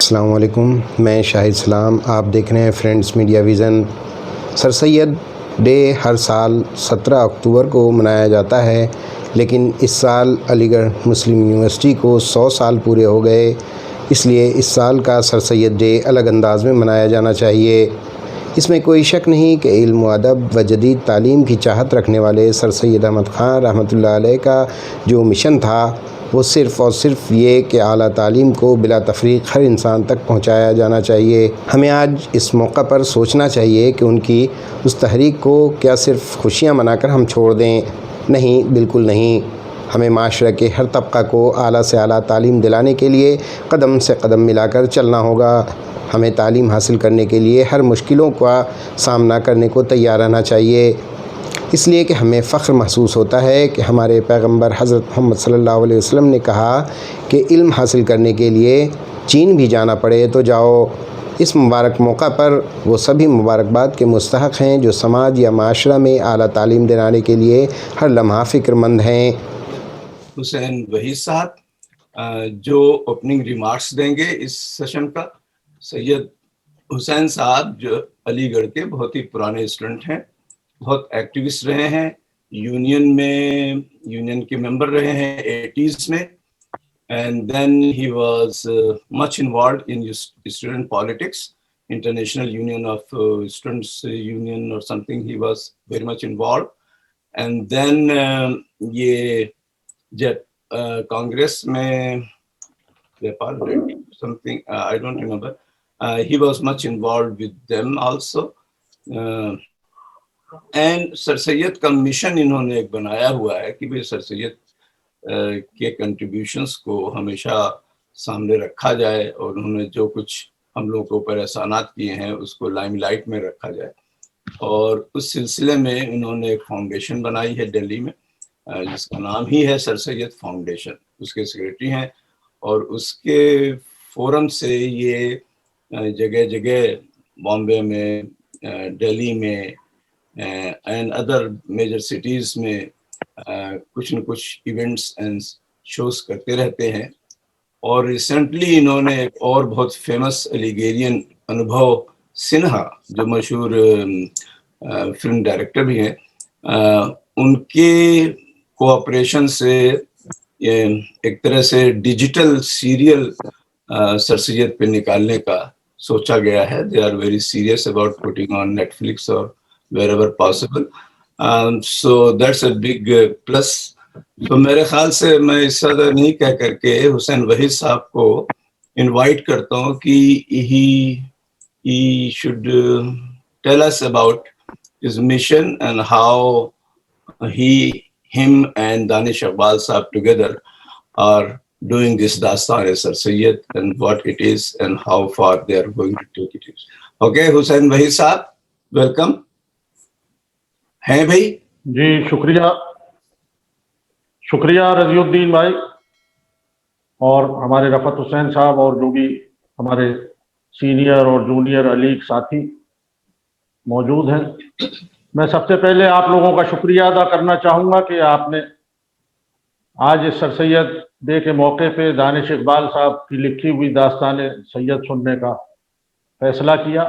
السلام علیکم، میں شاہد اسلام، آپ دیکھ رہے ہیں فرینڈس میڈیا ویژن۔ سر سید ڈے ہر سال 17 اکتوبر کو منایا جاتا ہے، لیکن اس سال علی گڑھ مسلم یونیورسٹی کو 100 سال پورے ہو گئے، اس لیے اس سال کا سر سید ڈے الگ انداز میں منایا جانا چاہیے۔ اس میں کوئی شک نہیں کہ علم و ادب و جدید تعلیم کی چاہت رکھنے والے سر سید احمد خان رحمۃ اللہ علیہ کا جو مشن تھا وہ صرف اور صرف یہ کہ اعلیٰ تعلیم کو بلا تفریق ہر انسان تک پہنچایا جانا چاہیے۔ ہمیں آج اس موقع پر سوچنا چاہیے کہ ان کی اس تحریک کو کیا صرف خوشیاں منا کر ہم چھوڑ دیں؟ نہیں، بالکل نہیں۔ ہمیں معاشرہ کے ہر طبقہ کو اعلیٰ سے اعلیٰ تعلیم دلانے کے لیے قدم سے قدم ملا کر چلنا ہوگا۔ ہمیں تعلیم حاصل کرنے کے لیے ہر مشکلوں کا سامنا کرنے کو تیار رہنا چاہیے، اس لیے کہ ہمیں فخر محسوس ہوتا ہے کہ ہمارے پیغمبر حضرت محمد صلی اللہ علیہ وسلم نے کہا کہ علم حاصل کرنے کے لیے چین بھی جانا پڑے تو جاؤ۔ اس مبارک موقع پر وہ سبھی مبارکباد کے مستحق ہیں جو سماج یا معاشرہ میں اعلیٰ تعلیم دلانے کے لیے ہر لمحہ فکر مند ہیں۔ حسین وحید صاحب جو اوپننگ ریمارکس دیں گے اس سیشن کا۔ سید حسین صاحب جو علی گڑھ کے بہت ہی پرانے اسٹوڈنٹ ہیں، بہت ایکٹیوسٹ رہے ہیں، یونین کے ممبر رہے ہیں 80s میں، and then he was much involved in student politics, International Union of Students Union or something. He was very much involved, and then یہ جب کانگریس میں something I don't remember, he was much involved with them also. And sir Syed کا mission انہوں نے ایک بنایا ہوا ہے کہ سر سید کے کنٹریبیوشنس کو ہمیشہ سامنے رکھا جائے، اور انہوں نے جو کچھ ہم لوگوں کے اوپر احسانات کیے ہیں اس کو لائم لائٹ میں رکھا جائے، اور اس سلسلے میں انہوں نے ایک فاؤنڈیشن بنائی ہے دہلی میں جس کا نام ہی ہے سر سید فاؤنڈیشن، اس کے سیکریٹری ہیں، اور اس کے فورم سے یہ جگہ جگہ بامبے میں، دہلی میں اینڈ ادر میجر سٹیز میں کچھ نہ کچھ ایونٹس اینڈ شوز کرتے رہتے ہیں۔ اور ریسنٹلی انہوں نے ایک اور بہت فیمس الیگیرین انوبھو سنہا جو مشہور فلم ڈائریکٹر بھی ہیں، ان کے کوآپریشن سے ایک طرح سے ڈیجیٹل سیریل سر سید پہ نکالنے کا سوچا گیا ہے۔ They are very serious about putting on Netflix or wherever possible. So that's a big plus. تو میرے خیال سے میں اس طرح نہیں کہہ کر کے حسین وحید صاحب کو انوائٹ کرتا ہوں کہ he should tell us about his mission and how him and Danish Iqbal Sahab together are doing this Dastan Sir Sayyid and what it is and how far they are going to take it. Okay, Hussain Wahid Sahab, welcome. ہیں بھائی؟ جی شکریہ رضی الدین بھائی اور ہمارے رفعت حسین صاحب اور جو بھی ہمارے سینئر اور جونیئر علیگ ساتھی موجود ہیں۔ میں سب سے پہلے آپ لوگوں کا شکریہ ادا کرنا چاہوں گا کہ آپ نے آج اس سر سید ڈے کے موقع پہ دانش اقبال صاحب کی لکھی ہوئی داستان سید سننے کا فیصلہ کیا۔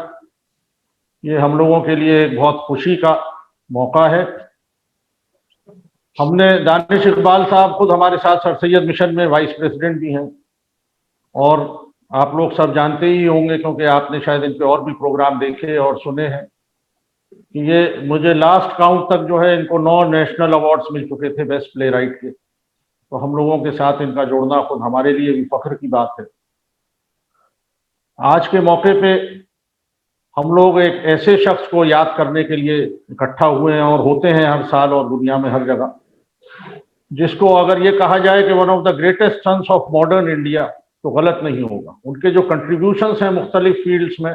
یہ ہم لوگوں کے لیے ایک بہت خوشی کا موقع ہے۔ ہم نے دانش اقبال صاحب خود ہمارے ساتھ سر سید مشن میں وائس پریزیڈنٹ بھی ہیں، اور آپ لوگ سب جانتے ہی ہوں گے کیونکہ آپ نے شاید ان پہ اور بھی پروگرام دیکھے اور سنے ہیں کہ یہ مجھے لاسٹ کاؤنٹ تک جو ہے ان کو 9 نیشنل ایوارڈز مل چکے تھے بیسٹ پلے رائٹ کے، تو ہم لوگوں کے ساتھ ان کا جوڑنا خود ہمارے لیے بھی فخر کی بات ہے۔ آج کے موقع پہ ہم لوگ ایک ایسے شخص کو یاد کرنے کے لیے اکٹھا ہوئے ہیں اور ہوتے ہیں ہر سال اور دنیا میں ہر جگہ، جس کو اگر یہ کہا جائے کہ one of the greatest since of modern India تو غلط نہیں ہوگا۔ ان کے جو کنٹریبیوشنس ہیں مختلف فیلڈز میں،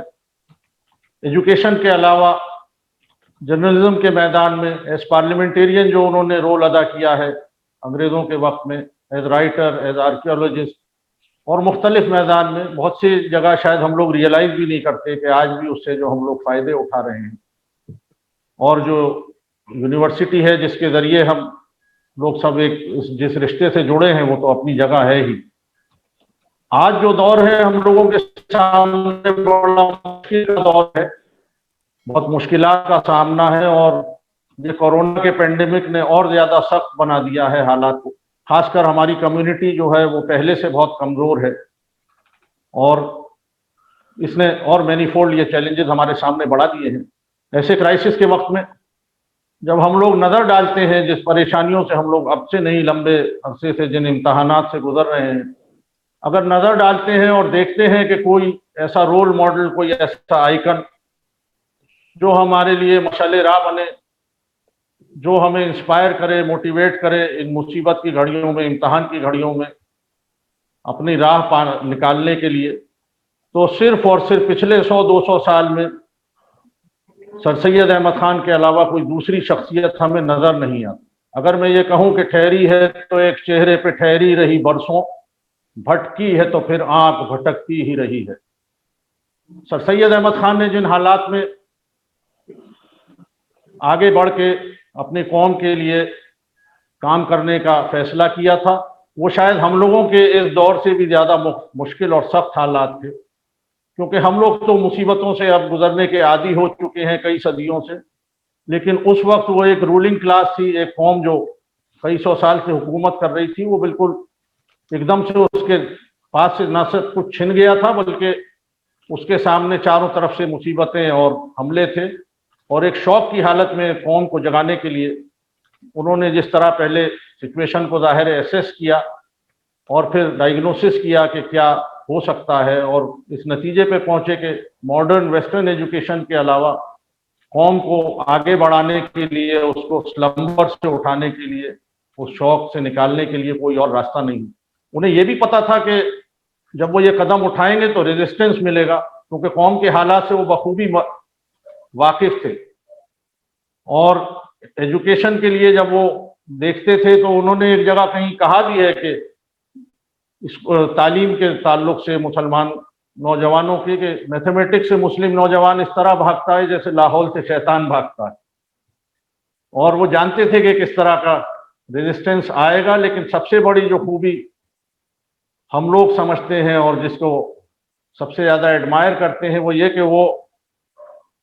ایجوکیشن کے علاوہ جرنلزم کے میدان میں ایز پارلیمنٹیرین جو انہوں نے رول ادا کیا ہے انگریزوں کے وقت میں، ایز رائٹر، ایز آرکیولوجسٹ، اور مختلف میدان میں بہت سی جگہ شاید ہم لوگ ریئلائز بھی نہیں کرتے کہ آج بھی اس سے جو ہم لوگ فائدے اٹھا رہے ہیں، اور جو یونیورسٹی ہے جس کے ذریعے ہم لوگ سب ایک جس رشتے سے جڑے ہیں وہ تو اپنی جگہ ہے ہی۔ آج جو دور ہے ہم لوگوں کے سامنے بڑا مشکل کا دور ہے، بہت مشکلات کا سامنا ہے، اور یہ کورونا کے پینڈیمک نے اور زیادہ سخت بنا دیا ہے حالات کو. خاص کر ہماری کمیونٹی جو ہے وہ پہلے سے بہت کمزور ہے، اور اس نے اور مینی فولڈ یہ چیلنجز ہمارے سامنے بڑھا دیے ہیں. ایسے کرائسس کے وقت میں جب ہم لوگ نظر ڈالتے ہیں جس پریشانیوں سے ہم لوگ اب سے نہیں لمبے عرصے سے جن امتحانات سے گزر رہے ہیں، اگر نظر ڈالتے ہیں اور دیکھتے ہیں کہ کوئی ایسا رول ماڈل، کوئی ایسا آئیکن جو ہمارے لیے مشعل راہ بنے، جو ہمیں انسپائر کرے، موٹیویٹ کرے ان مصیبت کی گھڑیوں میں، امتحان کی گھڑیوں میں اپنی راہ نکالنے کے لیے، تو صرف اور صرف پچھلے 100-200 سال میں سر سید احمد خان کے علاوہ کوئی دوسری شخصیت ہمیں نظر نہیں آتی. اگر میں یہ کہوں کہ ٹھہری ہے تو ایک چہرے پہ ٹھہری رہی برسوں، بھٹکی ہے تو پھر آنکھ بھٹکتی ہی رہی ہے. سر سید احمد خان نے جن حالات میں آگے بڑھ کے اپنی قوم کے لیے کام کرنے کا فیصلہ کیا تھا، وہ شاید ہم لوگوں کے اس دور سے بھی زیادہ مشکل اور سخت حالات تھے، کیونکہ ہم لوگ تو مصیبتوں سے اب گزرنے کے عادی ہو چکے ہیں کئی صدیوں سے، لیکن اس وقت وہ ایک رولنگ کلاس تھی، ایک قوم جو کئی سو سال سے حکومت کر رہی تھی، وہ بالکل ایک دم سے اس کے پاس سے نہ صرف کچھ چھن گیا تھا بلکہ اس کے سامنے چاروں طرف سے مصیبتیں اور حملے تھے. اور ایک شوق کی حالت میں قوم کو جگانے کے لیے انہوں نے جس طرح پہلے سچویشن کو ظاہر ایسیس کیا اور پھر ڈائگنوسس کیا کہ کیا ہو سکتا ہے، اور اس نتیجے پہ پہنچے کہ ماڈرن ویسٹرن ایجوکیشن کے علاوہ قوم کو آگے بڑھانے کے لیے، اس کو سلمبر سے اٹھانے کے لیے، اس شوق سے نکالنے کے لیے کوئی اور راستہ نہیں. انہیں یہ بھی پتا تھا کہ جب وہ یہ قدم اٹھائیں گے تو ریزسٹنس ملے گا، کیونکہ قوم کے حالات سے وہ بخوبی واقف تھے. اور ایجوکیشن کے لیے جب وہ دیکھتے تھے تو انہوں نے ایک جگہ کہیں کہا بھی ہے کہ اس تعلیم کے تعلق سے مسلمان نوجوانوں کی، کہ میتھمیٹکس سے مسلم نوجوان اس طرح بھاگتا ہے جیسے لاہور سے شیطان بھاگتا ہے. اور وہ جانتے تھے کہ کس طرح کا ریزسٹنس آئے گا، لیکن سب سے بڑی جو خوبی ہم لوگ سمجھتے ہیں اور جس کو سب سے زیادہ ایڈمائر کرتے ہیں وہ یہ کہ وہ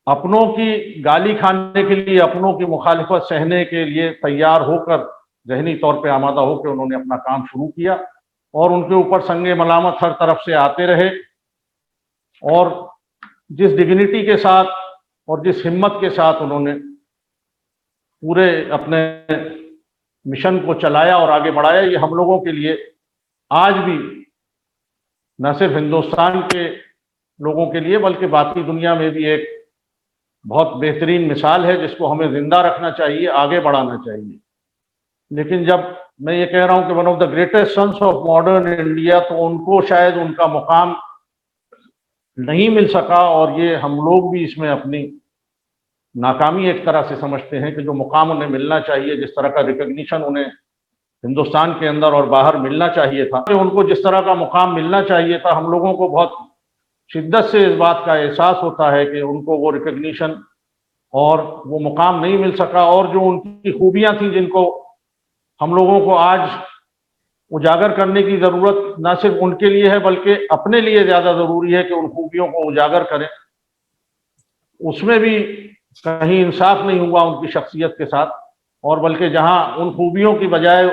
اپنوں کی گالی کھانے کے لیے، اپنوں کی مخالفت سہنے کے لیے تیار ہو کر، ذہنی طور پہ آمادہ ہو کے انہوں نے اپنا کام شروع کیا، اور ان کے اوپر سنگ ملامت ہر طرف سے آتے رہے، اور جس ڈگنیٹی کے ساتھ اور جس ہمت کے ساتھ انہوں نے پورے اپنے مشن کو چلایا اور آگے بڑھایا، یہ ہم لوگوں کے لیے آج بھی نہ صرف ہندوستان کے لوگوں کے لیے بلکہ باقی دنیا میں بھی ایک بہت بہترین مثال ہے جس کو ہمیں زندہ رکھنا چاہیے، آگے بڑھانا چاہیے. لیکن جب میں یہ کہہ رہا ہوں کہ one of the greatest since of modern India, تو ان کو شاید ان کا مقام نہیں مل سکا، اور یہ ہم لوگ بھی اس میں اپنی ناکامی ایک طرح سے سمجھتے ہیں کہ جو مقام انہیں ملنا چاہیے، جس طرح کا ریکگنیشن انہیں ہندوستان کے اندر اور باہر ملنا چاہیے تھا، کہ ان کو جس طرح کا مقام ملنا چاہیے تھا، ہم لوگوں کو بہت شدت سے اس بات کا احساس ہوتا ہے کہ ان کو وہ ریکگنیشن اور وہ مقام نہیں مل سکا، اور جو ان کی خوبیاں تھیں جن کو ہم لوگوں کو آج اجاگر کرنے کی ضرورت نہ صرف ان کے لیے ہے بلکہ اپنے لیے زیادہ ضروری ہے کہ ان خوبیوں کو اجاگر کریں. اس میں بھی کہیں انصاف نہیں ہوا ان کی شخصیت کے ساتھ، اور بلکہ جہاں ان خوبیوں کی بجائے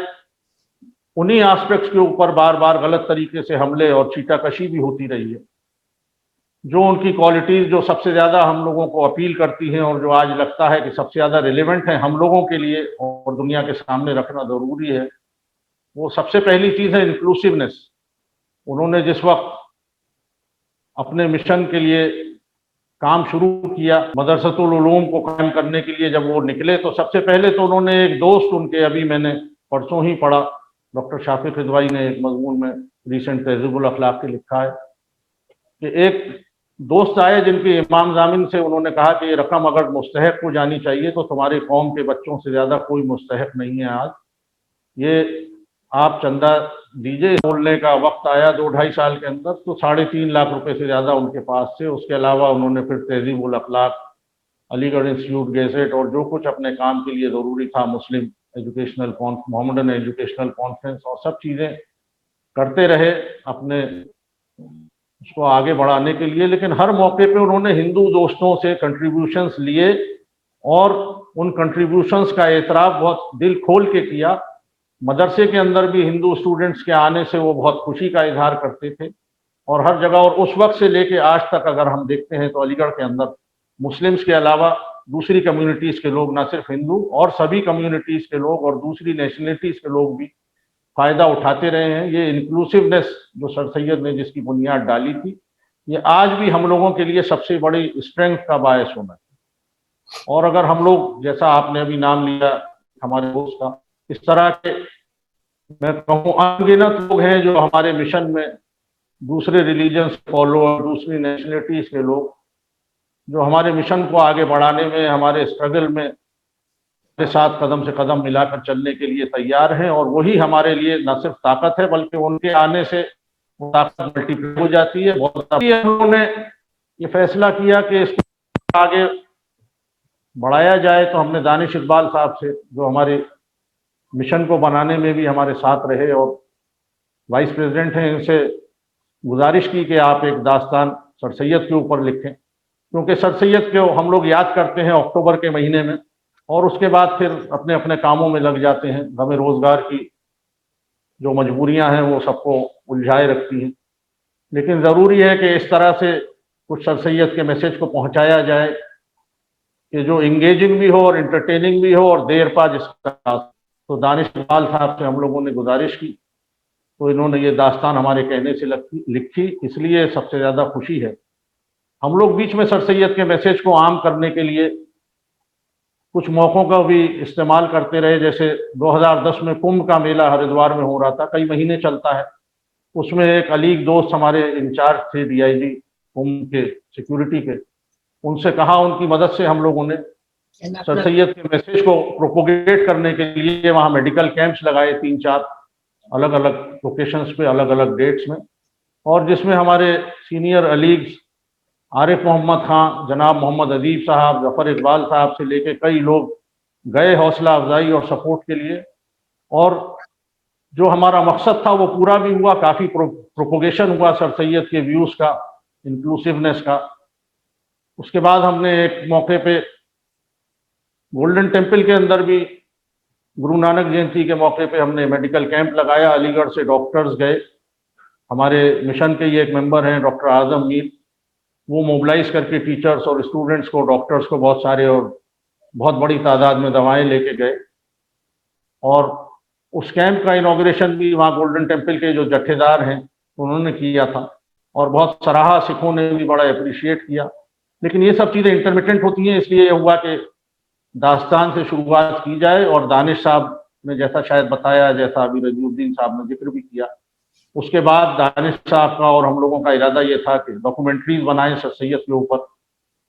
انہی آسپیکٹس کے اوپر بار بار غلط طریقے سے حملے اور چیٹا کشی بھی ہوتی رہی ہے. جو ان کی کوالٹیز جو سب سے زیادہ ہم لوگوں کو اپیل کرتی ہیں اور جو آج لگتا ہے کہ سب سے زیادہ ریلیونٹ ہیں ہم لوگوں کے لیے اور دنیا کے سامنے رکھنا ضروری ہے، وہ سب سے پہلی چیز ہے انکلوسیونیس. انہوں نے جس وقت اپنے مشن کے لیے کام شروع کیا، مدرسۃ العلوم کو قائم کرنے کے لیے جب وہ نکلے، تو سب سے پہلے تو انہوں نے ایک دوست ان کے، ابھی میں نے پرسوں ہی پڑھا، ڈاکٹر شافق رضوی نے ایک مضمون میں ریسنٹ تہذیب الاخلاق کے لکھا ہے کہ ایک دوست آئے جن کے امام ضامن سے انہوں نے کہا کہ یہ رقم اگر مستحق کو جانی چاہیے تو تمہاری قوم کے بچوں سے زیادہ کوئی مستحق نہیں ہے آج، یہ آپ چندہ دیجئے. بولنے کا وقت آیا 2-2.5 سال کے اندر تو 3.5 لاکھ روپے سے زیادہ ان کے پاس تھے. اس کے علاوہ انہوں نے پھر تہذیب الاخلاق، علی گڑھ انسٹیٹیوٹ گیزٹ اور جو کچھ اپنے کام کے لیے ضروری تھا، مسلم ایجوکیشنل محمدن ایجوکیشنل کانفرنس اور سب چیزیں کرتے رہے اپنے اس کو آگے بڑھانے کے لیے، لیکن ہر موقع پہ انہوں نے ہندو دوستوں سے کنٹریبیوشنز لیے اور ان کنٹریبیوشنز کا اعتراف بہت دل کھول کے کیا۔ مدرسے کے اندر بھی ہندو اسٹوڈنٹس کے آنے سے وہ بہت خوشی کا اظہار کرتے تھے، اور ہر جگہ، اور اس وقت سے لے کے آج تک اگر ہم دیکھتے ہیں تو علی گڑھ کے اندر مسلمس کے علاوہ دوسری کمیونٹیز کے لوگ، نہ صرف ہندو اور سبھی کمیونٹیز کے لوگ اور دوسری نیشنلٹیز کے لوگ بھی فائدہ اٹھاتے رہے ہیں۔ یہ انکلوسیونیس جو سر سید نے جس کی بنیاد ڈالی تھی، یہ آج بھی ہم لوگوں کے لیے سب سے بڑی اسٹرینتھ کا باعث ہونا ہے۔ اور اگر ہم لوگ، جیسا آپ نے ابھی نام لیا ہمارے دوست کا، اس طرح کے میں کہوں انگنت لوگ ہیں جو ہمارے مشن میں، دوسرے ریلیجنس فالوور، دوسری نیشنلٹیز کے لوگ جو ہمارے مشن کو آگے بڑھانے میں، ہمارے اسٹرگل میں کے ساتھ قدم سے قدم ملا کر چلنے کے لیے تیار ہیں، اور وہی ہمارے لیے نہ صرف طاقت ہے بلکہ ان کے آنے سے وہ طاقت ملٹی پلائی ہو جاتی ہے۔ بہت انہوں نے یہ فیصلہ کیا کہ اس کو آگے بڑھایا جائے، تو ہم نے دانش اقبال صاحب سے، جو ہمارے مشن کو بنانے میں بھی ہمارے ساتھ رہے اور وائس پریزیڈنٹ ہیں، ان سے گزارش کی کہ آپ ایک داستان سر سید کے اوپر لکھیں، کیونکہ سر سید کو ہم لوگ یاد کرتے ہیں اکتوبر کے مہینے میں، اور اس کے بعد پھر اپنے اپنے کاموں میں لگ جاتے ہیں۔ غم روزگار کی جو مجبوریاں ہیں وہ سب کو الجھائے رکھتی ہیں، لیکن ضروری ہے کہ اس طرح سے کچھ سر سید کے میسج کو پہنچایا جائے کہ جو انگیجنگ بھی ہو اور انٹرٹیننگ بھی ہو اور دیر پا جس کا۔ تو دانش اقبال صاحب سے ہم لوگوں نے گزارش کی، تو انہوں نے یہ داستان ہمارے کہنے سے لکھی، اس لیے سب سے زیادہ خوشی ہے۔ ہم لوگ بیچ میں سر سید کے میسج کو عام کرنے کے لیے کچھ موقعوں کا بھی استعمال کرتے رہے، جیسے 2010 میں کمبھ کا میلہ ہریدوار میں ہو رہا تھا، کئی مہینے چلتا ہے۔ اس میں ایک علیگ دوست ہمارے انچارج تھے ڈی آئی جی کمبھ کے سیکورٹی کے، ان سے کہا، ان کی مدد سے ہم لوگوں نے سر سید کے میسج کو پروپوگیٹ کرنے کے لیے وہاں میڈیکل کیمپس لگائے 3-4 الگ الگ لوکیشنز پہ، الگ الگ ڈیٹس میں، اور جس میں ہمارے سینئر علیگز عارف محمد خان، جناب محمد ادیب صاحب، ظفر اقبال صاحب سے لے کے کئی لوگ گئے حوصلہ افزائی اور سپورٹ کے لیے، اور جو ہمارا مقصد تھا وہ پورا بھی ہوا، کافی پروپوگیشن ہوا سر سید کے ویوز کا، انکلوسیونیس کا۔ اس کے بعد ہم نے ایک موقع پہ گولڈن ٹیمپل کے اندر بھی گرو نانک جینتی کے موقع پہ ہم نے میڈیکل کیمپ لگایا، علی گڑھ سے ڈاکٹرز گئے، ہمارے مشن کے یہ ایک ممبر ہیں ڈاکٹر اعظم میر، وہ موبلائز کر کے ٹیچرز اور اسٹوڈنٹس کو، ڈاکٹرز کو بہت سارے اور بہت بڑی تعداد میں دوائیں لے کے گئے، اور اس کیمپ کا انوگریشن بھی وہاں گولڈن ٹیمپل کے جو جتھے دار ہیں انہوں نے کیا تھا، اور بہت سراہا، سکھوں نے بھی بڑا اپریشیٹ کیا۔ لیکن یہ سب چیزیں انٹرمیٹنٹ ہوتی ہیں، اس لیے یہ ہوا کہ داستان سے شروعات کی جائے، اور دانش صاحب نے جیسا شاید بتایا، جیسا ابھی رضی الدین صاحب نے ذکر بھی کیا، اس کے بعد دانش صاحب کا اور ہم لوگوں کا ارادہ یہ تھا کہ ڈاکومنٹریز بنائیں سر سید کے اوپر،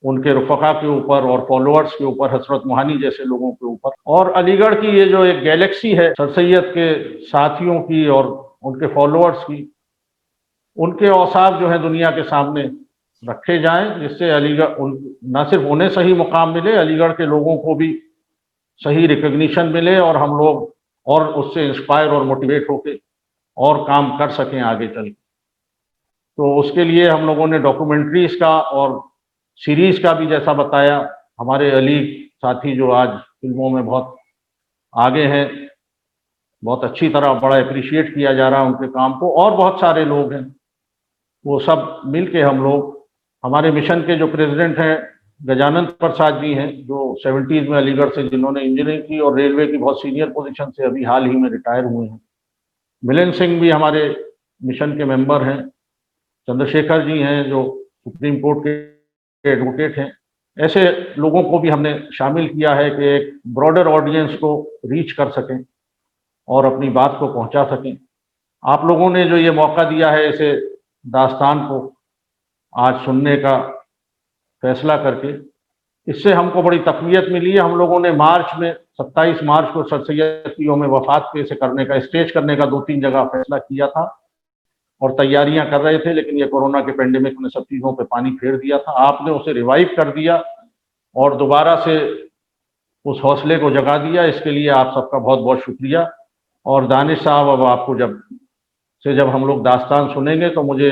ان کے رفقا کے اوپر اور فالوورز کے اوپر، حضرت موہانی جیسے لوگوں کے اوپر، اور علی گڑھ کی یہ جو ایک گیلیکسی ہے سر سید کے ساتھیوں کی اور ان کے فالوورز کی، ان کے اوصاف جو ہیں دنیا کے سامنے رکھے جائیں، جس سے علی گڑھ نہ صرف انہیں صحیح مقام ملے، علی گڑھ کے لوگوں کو بھی صحیح ریکگنیشن ملے، اور ہم لوگ اور اس سے انسپائر اور موٹیویٹ ہو کے اور کام کر سکیں آگے چل کے۔ تو اس کے لیے ہم لوگوں نے ڈاکومنٹریز کا اور سیریز کا بھی جیسا بتایا، ہمارے علی ساتھی جو آج فلموں میں بہت آگے ہیں، بہت اچھی طرح بڑا اپریشیٹ کیا جا رہا ہے ان کے کام کو، اور بہت سارے لوگ ہیں، وہ سب مل کے ہم لوگ، ہمارے مشن کے جو پریزیڈنٹ ہیں گجانند پرساد جی ہیں، جو 70s میں علی گڑھ سے جنہوں نے انجینئرنگ کی اور ریلوے کی بہت سینئر پوزیشن سے ابھی حال ہی میں ریٹائر ہوئے ہیں، ملن سنگھ بھی ہمارے مشن کے ممبر ہیں، چندر شیکھر جی ہیں جو سپریم کورٹ کے ایڈوکیٹ ہیں۔ ایسے لوگوں کو بھی ہم نے شامل کیا ہے کہ ایک براڈر آڈینس کو ریچ کر سکیں اور اپنی بات کو پہنچا سکیں۔ آپ لوگوں نے جو یہ موقع دیا ہے اسے داستان کو آج سننے کا فیصلہ کر کے، اس سے ہم کو بڑی تقویت ملی ہے۔ ہم لوگوں نے مارچ میں 27 مارچ کو سر سید کی یوم وفات پہ اسے کرنے کا، اسٹیج کرنے کا 2-3 جگہ فیصلہ کیا تھا اور تیاریاں کر رہے تھے، لیکن یہ کورونا کے پینڈیمک نے سب چیزوں پہ پانی پھیر دیا تھا۔ آپ نے اسے ریوائیو کر دیا اور دوبارہ سے اس حوصلے کو جگا دیا، اس کے لیے آپ سب کا بہت بہت شکریہ۔ اور دانش صاحب، اب آپ کو جب ہم لوگ داستان سنیں گے تو مجھے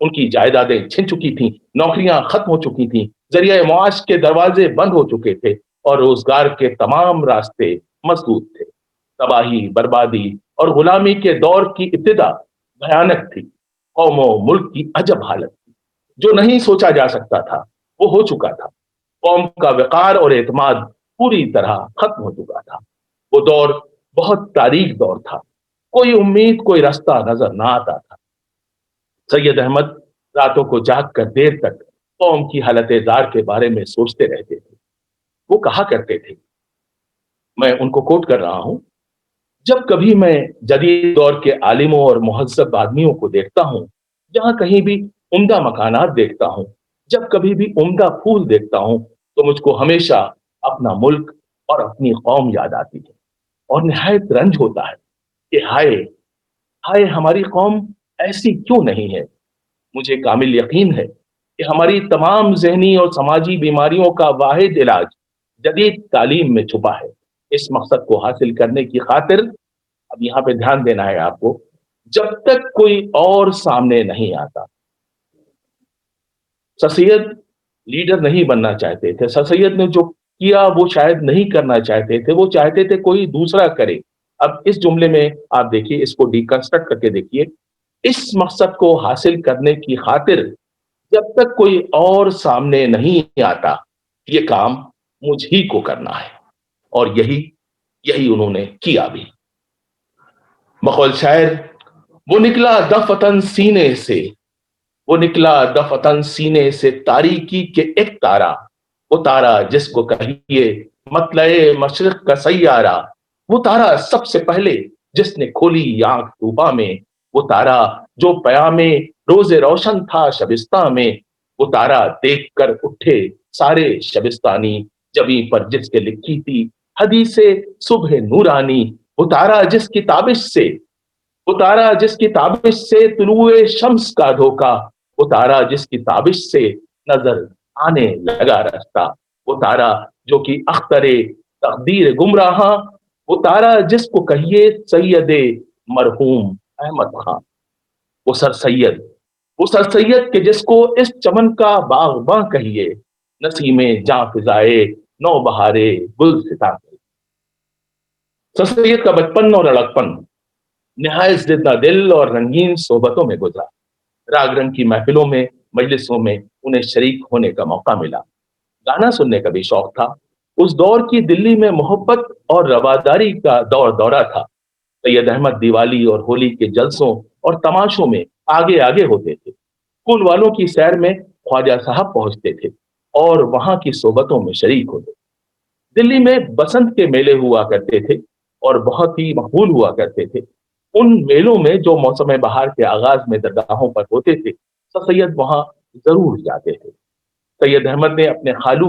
ان کی جائیدادیں چھن چکی تھیں، نوکریاں ختم ہو چکی تھیں، ذریعہ معاش کے دروازے بند ہو چکے تھے اور روزگار کے تمام راستے مسدود تھے۔ تباہی، بربادی اور غلامی کے دور کی ابتدا بھیانک تھی۔ قوم و ملک کی عجب حالت تھی۔ جو نہیں سوچا جا سکتا تھا وہ ہو چکا تھا۔ قوم کا وقار اور اعتماد پوری طرح ختم ہو چکا تھا۔ وہ دور بہت تاریک دور تھا۔ کوئی امید، کوئی راستہ نظر نہ آتا تھا۔ سید احمد راتوں کو جاگ کر دیر تک قوم کی حالت دار کے بارے میں سوچتے رہتے تھے۔ وہ کہا کرتے تھے، میں ان کو کوٹ کر رہا ہوں، جب کبھی میں جدید دور کے عالموں اور مہذب آدمیوں کو دیکھتا ہوں، جہاں کہیں بھی عمدہ مکانات دیکھتا ہوں، جب کبھی بھی عمدہ پھول دیکھتا ہوں، تو مجھ کو ہمیشہ اپنا ملک اور اپنی قوم یاد آتی ہے اور نہایت رنج ہوتا ہے کہ ہائے ہائے ہماری قوم ایسی کیوں نہیں ہے۔ مجھے کامل یقین ہے کہ ہماری تمام ذہنی اور سماجی بیماریوں کا واحد علاج جدید تعلیم میں چھپا ہے۔ اس مقصد کو حاصل کرنے کی خاطر، اب یہاں پہ دھیان دینا ہے آپ کو، جب تک کوئی اور سامنے نہیں آتا۔ سر سید لیڈر نہیں بننا چاہتے تھے۔ سر سید نے جو کیا وہ شاید نہیں کرنا چاہتے تھے، وہ چاہتے تھے کوئی دوسرا کرے۔ اب اس جملے میں آپ دیکھیے، اس کو ڈیکنسٹرکٹ کر کے دیکھیے، اس مقصد کو حاصل کرنے کی خاطر جب تک کوئی اور سامنے نہیں آتا، یہ کام مجھ ہی کو کرنا ہے، اور یہی انہوں نے کیا بھی۔ بقول شاعر، وہ نکلا دفتن سینے سے، وہ نکلا دفتن سینے سے تاریکی کے ایک تارا، وہ تارا جس کو کہیے مطلع مشرق کا سیارہ، وہ تارا سب سے پہلے جس نے کھولی آنکھ طوبا میں، وہ تارا جو پیام روز روشن تھا شبستہ میں، وہ تارا دیکھ کر اٹھے سارے شبستانی، جبیں پر جس کے لکھی تھی حدیث صبح نورانی، وہ تارا جس کی تابش سے، وہ تارا جس کی تابش سے طلوع شمس کا دھوکا، وہ تارا جس کی تابش سے نظر آنے لگا راستہ، وہ تارا جو کی اختر تقدیر گمراہاں، وہ تارا جس کو کہیے سید مرحوم احمد خان، وہ سر سید کے جس کو اس چمن کا باغباں کہیے، نسیم جاں فضائے نو بہارے گل ستارے۔ سر سید کا بچپن اور لڑکپن نہایت زندہ دل اور رنگین صحبتوں میں گزرا۔ راگ رنگ کی محفلوں میں، مجلسوں میں انہیں شریک ہونے کا موقع ملا۔ گانا سننے کا بھی شوق تھا۔ اس دور کی دلی میں محبت اور رواداری کا دورہ تھا۔ سید احمد دیوالی اور ہولی کے جلسوں اور تماشوں میں آگے آگے ہوتے تھے۔ اسکول والوں کی سیر میں خواجہ صاحب پہنچتے تھے اور وہاں کی صحبتوں میں شریک ہوتے تھے۔ دلی میں بسنت کے میلے ہوا کرتے تھے اور بہت ہی مقبول ہوا کرتے تھے۔ ان میلوں میں جو موسم بہار کے آغاز میں درگاہوں پر ہوتے تھے، سر سید وہاں ضرور جاتے تھے۔ سید احمد نے اپنے خالو،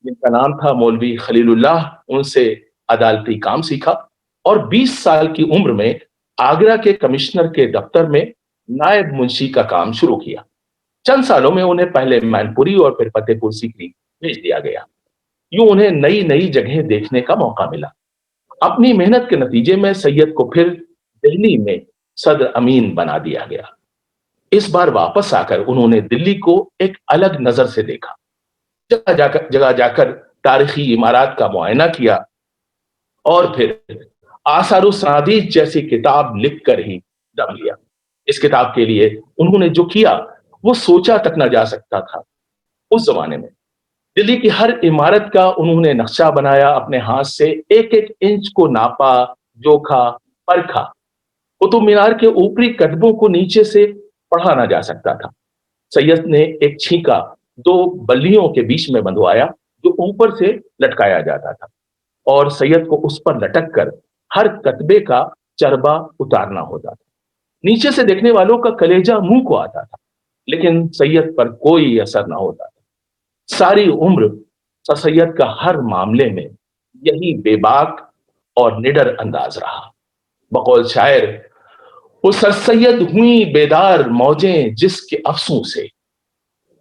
جن کا نام تھا مولوی خلیل اللہ، ان سے عدالتی کام سیکھا اور 20 سال کی عمر میں آگرہ کے کمشنر کے دفتر میں نائب منشی کا کام شروع کیا۔ چند سالوں میں انہیں پہلے مین پوری اور پھر فتح پور سیکری بھیج دیا گیا۔ یوں انہیں نئی جگہیں دیکھنے کا موقع ملا۔ اپنی محنت کے نتیجے میں سید کو پھر دہلی میں صدر امین بنا دیا گیا۔ اس بار واپس آ کر انہوں نے دلی کو ایک الگ نظر سے دیکھا، جگہ جا کر تاریخی عمارات کا معائنہ کیا اور پھر آثار و صنادیق جیسی کتاب لکھ کر ہی دم لیا۔ اس کتاب کے لیے انہوں نے جو کیا وہ سوچا تک نہ جا سکتا تھا۔ اس زمانے میں دلی کی ہر عمارت کا انہوں نے نقشہ بنایا، اپنے ہاتھ سے ایک انچ کو ناپا، جوکھا، پرکھا۔ قطب مینار کے اوپری کتبوں کو نیچے سے پڑھا نہ جا سکتا تھا۔ سید نے ایک چھینکا 2 بلیوں کے بیچ میں بندھوایا جو اوپر سے لٹکایا جاتا تھا، اور سید کو اس پر لٹک کر ہر کتبے کا چربا اتارنا ہوتا تھا۔ نیچے سے دیکھنے والوں کا کلیجہ منہ کو آتا تھا، لیکن سید پر کوئی اثر نہ ہوتا تھا۔ ساری عمر سر سید کا ہر معاملے میں یہی بے باک اور نڈر انداز رہا۔ بقول شاعر، وہ سر سید ہوئیں بیدار موجیں جس کے افسوں سے،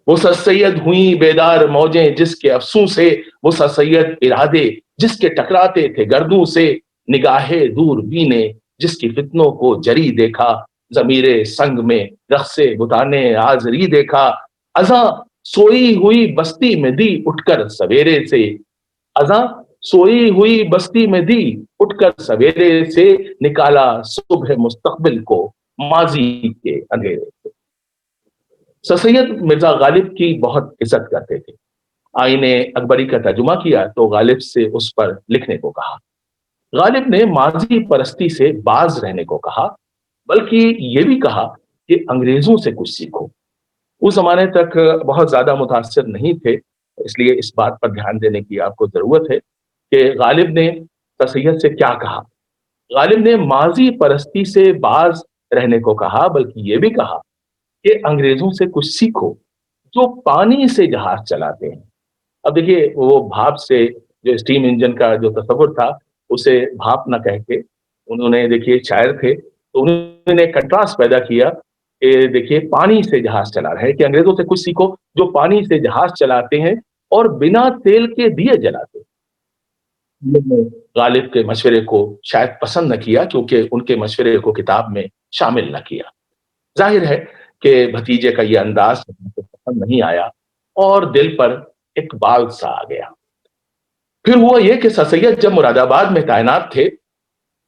وہ سر سید ہوئیں بیدار موجیں جس کے افسوں سے، وہ سر سید ارادے جس کے ٹکراتے تھے گردوں سے، نگاہ دور بینے جس کی فتنوں کو جری دیکھا، ضمیرے سنگ میں رقص بتانے آزری دیکھا، ازاں سوئی ہوئی بستی میں دی اٹھ کر سویرے سے، ازاں سوئی ہوئی بستی میں دی اٹھ کر سویرے سے، نکالا صبح مستقبل کو ماضی کے اندھیرے سے۔ سر سید مرزا غالب کی بہت عزت کرتے تھے۔ آئین اکبری کا ترجمہ کیا تو غالب سے اس پر لکھنے کو کہا۔ غالب نے ماضی پرستی سے باز رہنے کو کہا، بلکہ یہ بھی کہا کہ انگریزوں سے کچھ سیکھو۔ اس زمانے تک بہت زیادہ متاثر نہیں تھے، اس لیے اس بات پر دھیان دینے کی آپ کو ضرورت ہے کہ غالب نے سر سید سے کیا کہا۔ غالب نے ماضی پرستی سے باز رہنے کو کہا، بلکہ یہ بھی کہا کہ انگریزوں سے کچھ سیکھو جو پانی سے جہاز چلاتے ہیں۔ اب دیکھیے، وہ بھاپ سے، جو اسٹیم انجن کا جو تصور تھا، اسے بھاپ نہ کہہ کے انہوں نے، دیکھیے شاعر تھے تو انہوں نے کنٹراسٹ پیدا کیا کہ دیکھیے پانی سے جہاز چلا رہے ہیں، کہ انگریزوں سے کچھ سیکھو جو پانی سے جہاز چلاتے ہیں اور بنا تیل کے دیے جلاتے ہیں۔ انہوں نے غالب کے مشورے کو شاید پسند نہ کیا، کیونکہ ان کے مشورے کو کتاب میں شامل نہ کیا۔ ظاہر ہے کہ بھتیجے کا یہ انداز پسند نہیں آیا اور دل پر ایک بال سا آ گیا۔ پھر ہوا یہ کہ سر سید جب مراد آباد میں تعینات تھے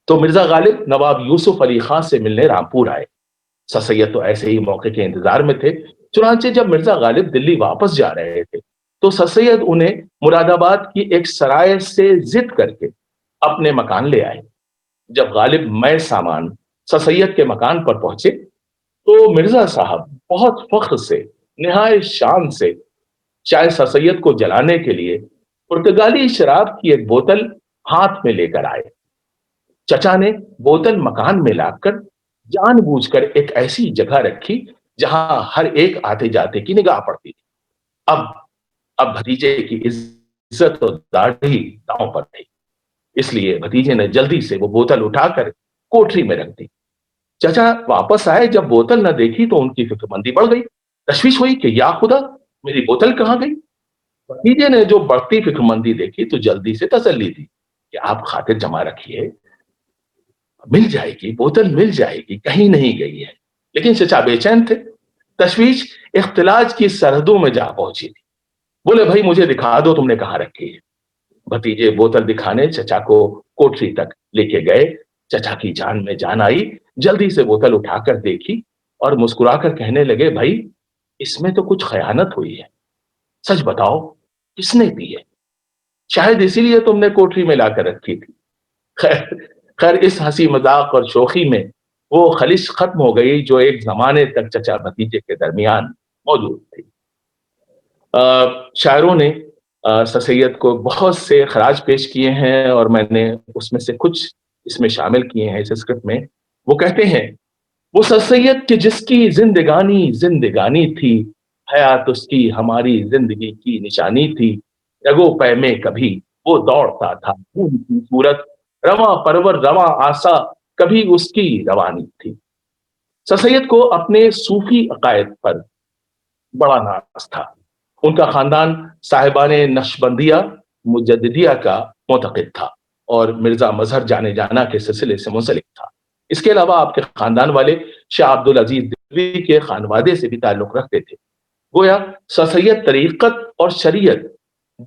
تو مرزا غالب نواب یوسف علی خان سے ملنے رامپور آئے۔ سر سید تو ایسے ہی موقع کے انتظار میں تھے، چنانچہ جب مرزا غالب دلی واپس جا رہے تھے تو سر سید انہیں مراد آباد کی ایک سرائے سے ضد کر کے اپنے مکان لے آئے۔ جب غالب میں سامان سر سید کے مکان پر پہنچے تو مرزا صاحب بہت فخر سے، نہایت شان سے چائے سر سید کو جلانے کے لیے پرتگالی شراب کی ایک بوتل ہاتھ میں لے کر آئے۔ چچا نے بوتل مکان میں لا کر جان بوجھ کر ایک ایسی جگہ رکھی جہاں ہر ایک آتے جاتے کی نگاہ پڑتی تھی۔ اب بھتیجے کی عزت اور داڑھی داؤں پر تھی، اس لیے بھتیجے نے جلدی سے وہ بوتل اٹھا کر کوٹری میں رکھ دی۔ چچا واپس آئے، جب بوتل نہ دیکھی تو ان کی فکر مندی بڑھ گئی، تشویش ہوئی کہ یا خدا، میری بوتل کہاں گئی؟ بھتیجے نے جو بڑھتی فکر مندی دیکھی تو جلدی سے تسلی دی کہ آپ خاطر جمع رکھیے، مل جائے گی، بوتل مل جائے گی، کہیں نہیں گئی ہے۔ لیکن چچا بے چین تھے، تشویش اختلاج کی سرحدوں میں جا پہنچی تھی۔ بولے بھائی مجھے دکھا دو تم نے کہاں رکھی ہے۔ بھتیجے بوتل دکھانے چچا کو کوٹری تک لے کے گئے۔ چچا کی جان میں جان آئی، جلدی سے بوتل اٹھا کر دیکھی اور مسکرا کر کہنے لگے بھائی اس میں تو کچھ خیانت ہوئی ہے، سچ بتاؤ کس نے پی ہے؟ شاید اسی لیے تم نے کوٹری میں لا کر رکھی تھی۔ خیر اس ہنسی مذاق اور شوخی میں وہ خلش ختم ہو گئی جو ایک زمانے تک چچا بھتیجے کے درمیان موجود تھی۔ شاعروں نے سر سید کو بہت سے خراج پیش کیے ہیں اور میں نے اس میں سے کچھ اس میں شامل کیے ہیں اس اسکرپٹ میں۔ وہ کہتے ہیں، وہ سر سید کہ جس کی زندگانی زندگانی تھی، حیات اس کی ہماری زندگی کی نشانی تھی، رگو پے میں کبھی وہ دوڑتا تھا خون کی صورت، رواں پرور رواں آسا کبھی اس کی روانی تھی۔ سر سید کو اپنے صوفی عقائد پر بڑا ناز تھا۔ ان کا خاندان صاحبان نقشبندیہ مجددیہ کا معتقد تھا اور مرزا مظہر جانے جانا کے سلسلے سے منسلک تھا۔ اس کے علاوہ آپ کے خاندان والے شاہ عبدالعزیز دہلوی کے خانوادے سے بھی تعلق رکھتے تھے۔ گویا سر سید طریقت اور شریعت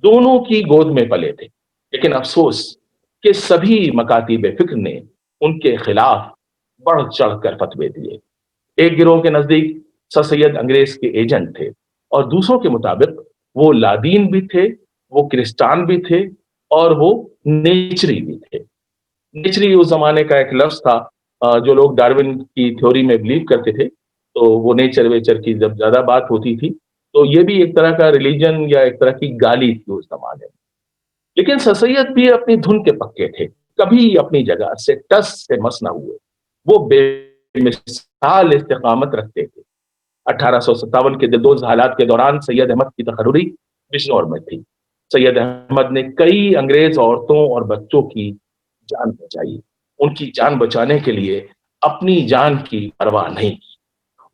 دونوں کی گود میں پلے تھے، لیکن افسوس کہ سبھی مکاتب فکر نے ان کے خلاف بڑھ چڑھ کر فتوے دیے۔ ایک گروہ کے نزدیک سر سید انگریز کے ایجنٹ تھے اور دوسروں کے مطابق وہ لادین بھی تھے، وہ کرسٹان بھی تھے اور وہ نیچری بھی تھے۔ نیچری اس زمانے کا ایک لفظ تھا، جو لوگ ڈارون کی تھیوری میں بلیو کرتے تھے تو وہ نیچر ویچر کی جب زیادہ بات ہوتی تھی تو یہ بھی ایک طرح کا ریلیجن یا ایک طرح کی گالی تھی اس زمانے میں۔ لیکن سر سید بھی اپنی دھن کے پکے تھے، کبھی اپنی جگہ سے ٹس سے مس نہ ہوئے۔ وہ بے مثال استقامت رکھتے تھے۔ 1857 کے جدوجہد حالات کے دوران سید احمد کی تقرری بجنور میں تھی۔ سید احمد نے کئی انگریز عورتوں اور بچوں کی جان بچائی۔ ان کی جان بچانے کے لیے اپنی جان کی پرواہ نہیں کی۔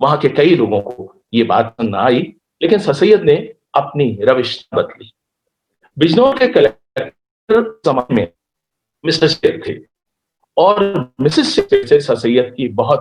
وہاں کے کئی لوگوں کو یہ بات نہ آئی، لیکن سر سید نے اپنی روش بدلی۔ بجنور کے کلکٹر زمانے میں مسٹر شیر تھے اور مسز شیر سے سر سید کی بہت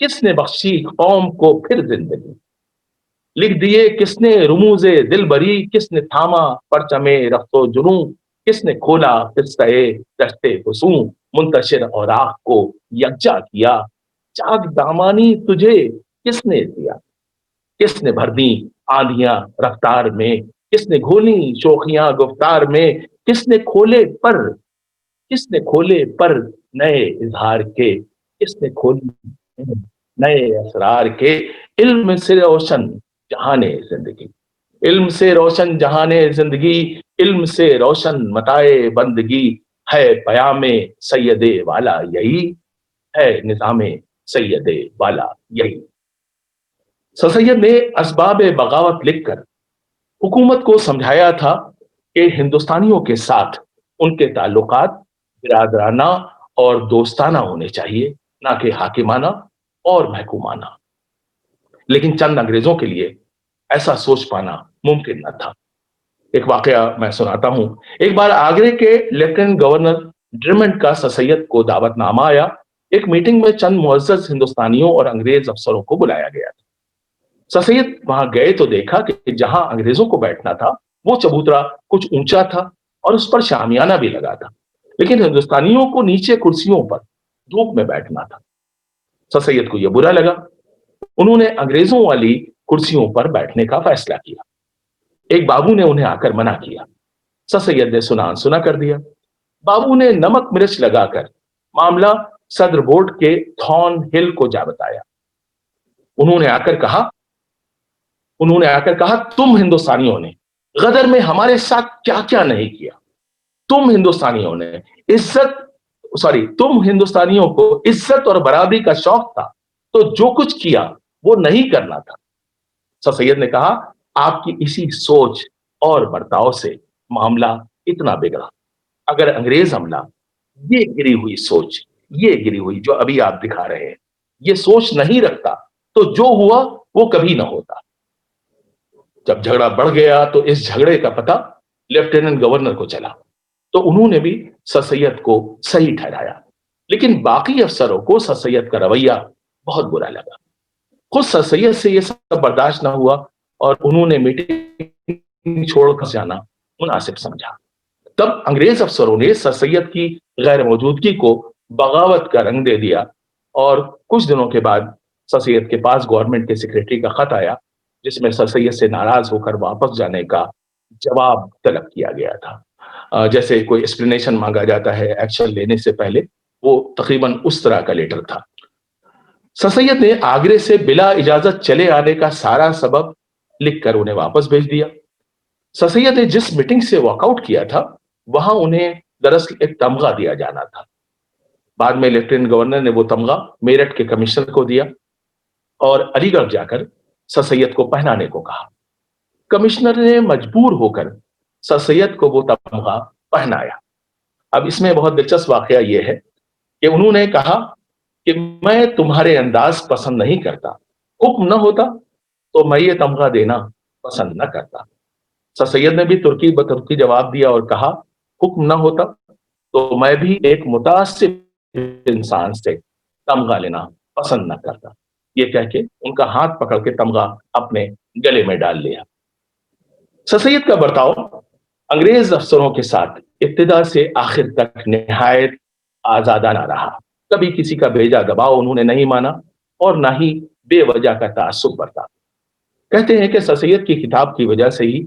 کس نے بخشی قوم کو پھر زندگی، لکھ دیے کس نے رموز دل بری، کس نے تھاما پرچم رفت و جنوں، کس نے کھولا قصہ دشت حسوں، منتشر اوراق کو یکجا کیا، چاک دامانی تجھے کس نے دیا، کس نے بھر دی آندیاں رفتار میں، کس نے گھولی شوخیاں گفتار میں، کس نے کھولے پر نئے اظہار کے، کس نے کھولی نئے اسرار کے، علم سے روشن جہان زندگی، علم سے روشن جہان زندگی، علم سے روشن متائے بندگی، ہے پیام سید والا یہی، ہے نظام سید والا یہی۔ سر سید نے اسباب بغاوت لکھ کر حکومت کو سمجھایا تھا کہ ہندوستانیوں کے ساتھ ان کے تعلقات برادرانہ اور دوستانہ ہونے چاہیے، نہ کہ حاکمانہ اور محکومانہ، لیکن چند انگریزوں کے لیے ایسا سوچ پانا ممکن نہ تھا۔ ایک واقعہ میں سناتا ہوں۔ ایک بار آگرے کے لیفٹیننٹ گورنر ڈرمنڈ کا سر سید کو دعوت نامہ آیا۔ ایک میٹنگ میں چند معزز ہندوستانیوں اور انگریز افسروں کو بلایا گیا تھا۔ سر سید وہاں گئے تو دیکھا کہ جہاں انگریزوں کو بیٹھنا تھا وہ چبوترا کچھ اونچا تھا اور اس پر شامیانہ بھی لگا تھا، لیکن ہندوستانیوں کو نیچے کرسیوں پر دھوپ میں بیٹھنا تھا۔ سر سید کو یہ برا لگا۔ انہوں نے انگریزوں والی کرسیوں پر بیٹھنے کا فیصلہ کیا۔ ایک بابو نے انہیں آ کر منع کیا۔ سر سید نے سنا کر دیا۔ بابو نے نمک مرچ لگا کر معاملہ صدر بورڈ کے تھارن ہل کو جا بتایا۔ انہوں نے آ کر کہا تم ہندوستانیوں نے غدر میں ہمارے ساتھ کیا کیا نہیں کیا۔ تم ہندوستانیوں کو عزت اور برابری کا شوق تھا تو جو کچھ کیا وہ نہیں کرنا تھا۔ سر سید نے کہا آپ کی اسی سوچ اور برتاؤ سے معاملہ اتنا بگڑا۔ اگر انگریز عملہ یہ گری ہوئی جو ابھی آپ دکھا رہے ہیں یہ سوچ نہیں رکھتا تو جو ہوا وہ کبھی نہ ہوتا۔ جب جھگڑا بڑھ گیا تو اس جھگڑے کا پتہ لیفٹیننٹ گورنر کو چلا تو انہوں نے بھی سر سید کو صحیح ٹھہرایا، لیکن باقی افسروں کو سر سید کا رویہ بہت برا لگا۔ خود سر سید سے یہ سب برداشت نہ ہوا اور انہوں نے میٹنگ چھوڑ کر جانا مناسب سمجھا۔ تب انگریز افسروں نے سر سید کی غیر موجودگی کو بغاوت کا رنگ دے دیا اور کچھ دنوں کے بعد سر سید کے پاس گورنمنٹ کے سیکریٹری کا خط آیا جس میں سر سید سے ناراض ہو کر واپس جانے کا جواب طلب کیا گیا تھا۔ جیسے کوئی ایکسپلینیشن مانگا جاتا ہے ایکشن لینے سے پہلے، وہ تقریباً اس طرح کا لیٹر تھا۔ سر سید نے آگرے سے بلا اجازت چلے آنے کا سارا سبب لکھ کر انہیں واپس بھیج دیا۔ سر سید نے جس میٹنگ سے واک آؤٹ کیا تھا وہاں انہیں دراصل ایک تمغہ دیا جانا تھا۔ بعد میں لیفٹیننٹ گورنر نے وہ تمغہ میرٹھ کے کمشنر کو دیا اور علی گڑھ جا کر سر سید کو پہنانے کو کہا۔ کمشنر نے مجبور ہو کر سر سید کو وہ تمغہ پہنایا۔ اب اس میں بہت دلچسپ واقعہ یہ ہے کہ انہوں نے کہا کہ میں تمہارے انداز پسند نہیں کرتا، حکم نہ ہوتا تو میں یہ تمغہ دینا پسند نہ کرتا۔ سر سید نے بھی ترکی بترکی جواب دیا اور کہا حکم نہ ہوتا تو میں بھی ایک متعصب انسان سے تمغہ لینا پسند نہ کرتا۔ یہ کہہ کے ان کا ہاتھ پکڑ کے تمغہ اپنے گلے میں ڈال لیا۔ سر سید کا برتاؤ انگریز افسروں کے ساتھ ابتدا سے آخر تک نہایت آزادانہ رہا۔ کبھی کسی کا بھیجا دباؤ انہوں نے نہیں مانا اور نہ ہی بے وجہ کا تعصب برتا۔ کہتے ہیں کہ سر سید کی کتاب کی وجہ سے ہی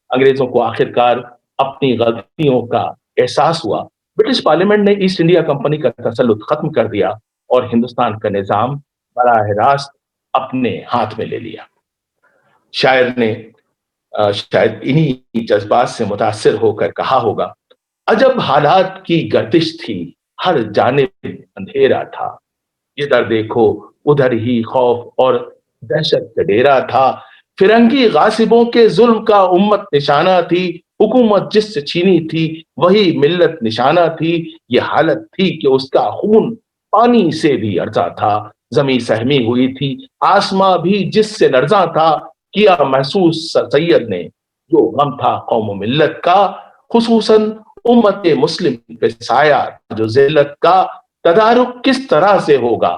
انگریزوں کو آخرکار اپنی غلطیوں کا احساس ہوا۔ برٹش پارلیمنٹ نے ایسٹ انڈیا کمپنی کا تسلط ختم کر دیا اور ہندوستان کا نظام براہ راست اپنے ہاتھ میں لے لیا۔ شاعر نے شاید انہی جذبات سے متاثر ہو کر کہا ہوگا، عجب حالات کی گردش تھی، ہر جانب اندھیرا تھا، جدھر دیکھو ادھر ہی خوف اور دہشت کا ڈیرا تھا، فرنگی غاصبوں کے ظلم کا امت نشانہ تھی، حکومت جس سے چھینی تھی وہی ملت نشانہ تھی، یہ حالت تھی کہ اس کا خون پانی سے بھی ارزاں تھا، زمیں سہمی ہوئی تھی، آسماں بھی جس سے لرزاں تھا، کیا محسوس سر سید نے جو غم تھا قوم و ملت کا، خصوصاً امت مسلم پہ سایہ جو ذلت کا، تدارک کس طرح سے ہوگا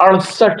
68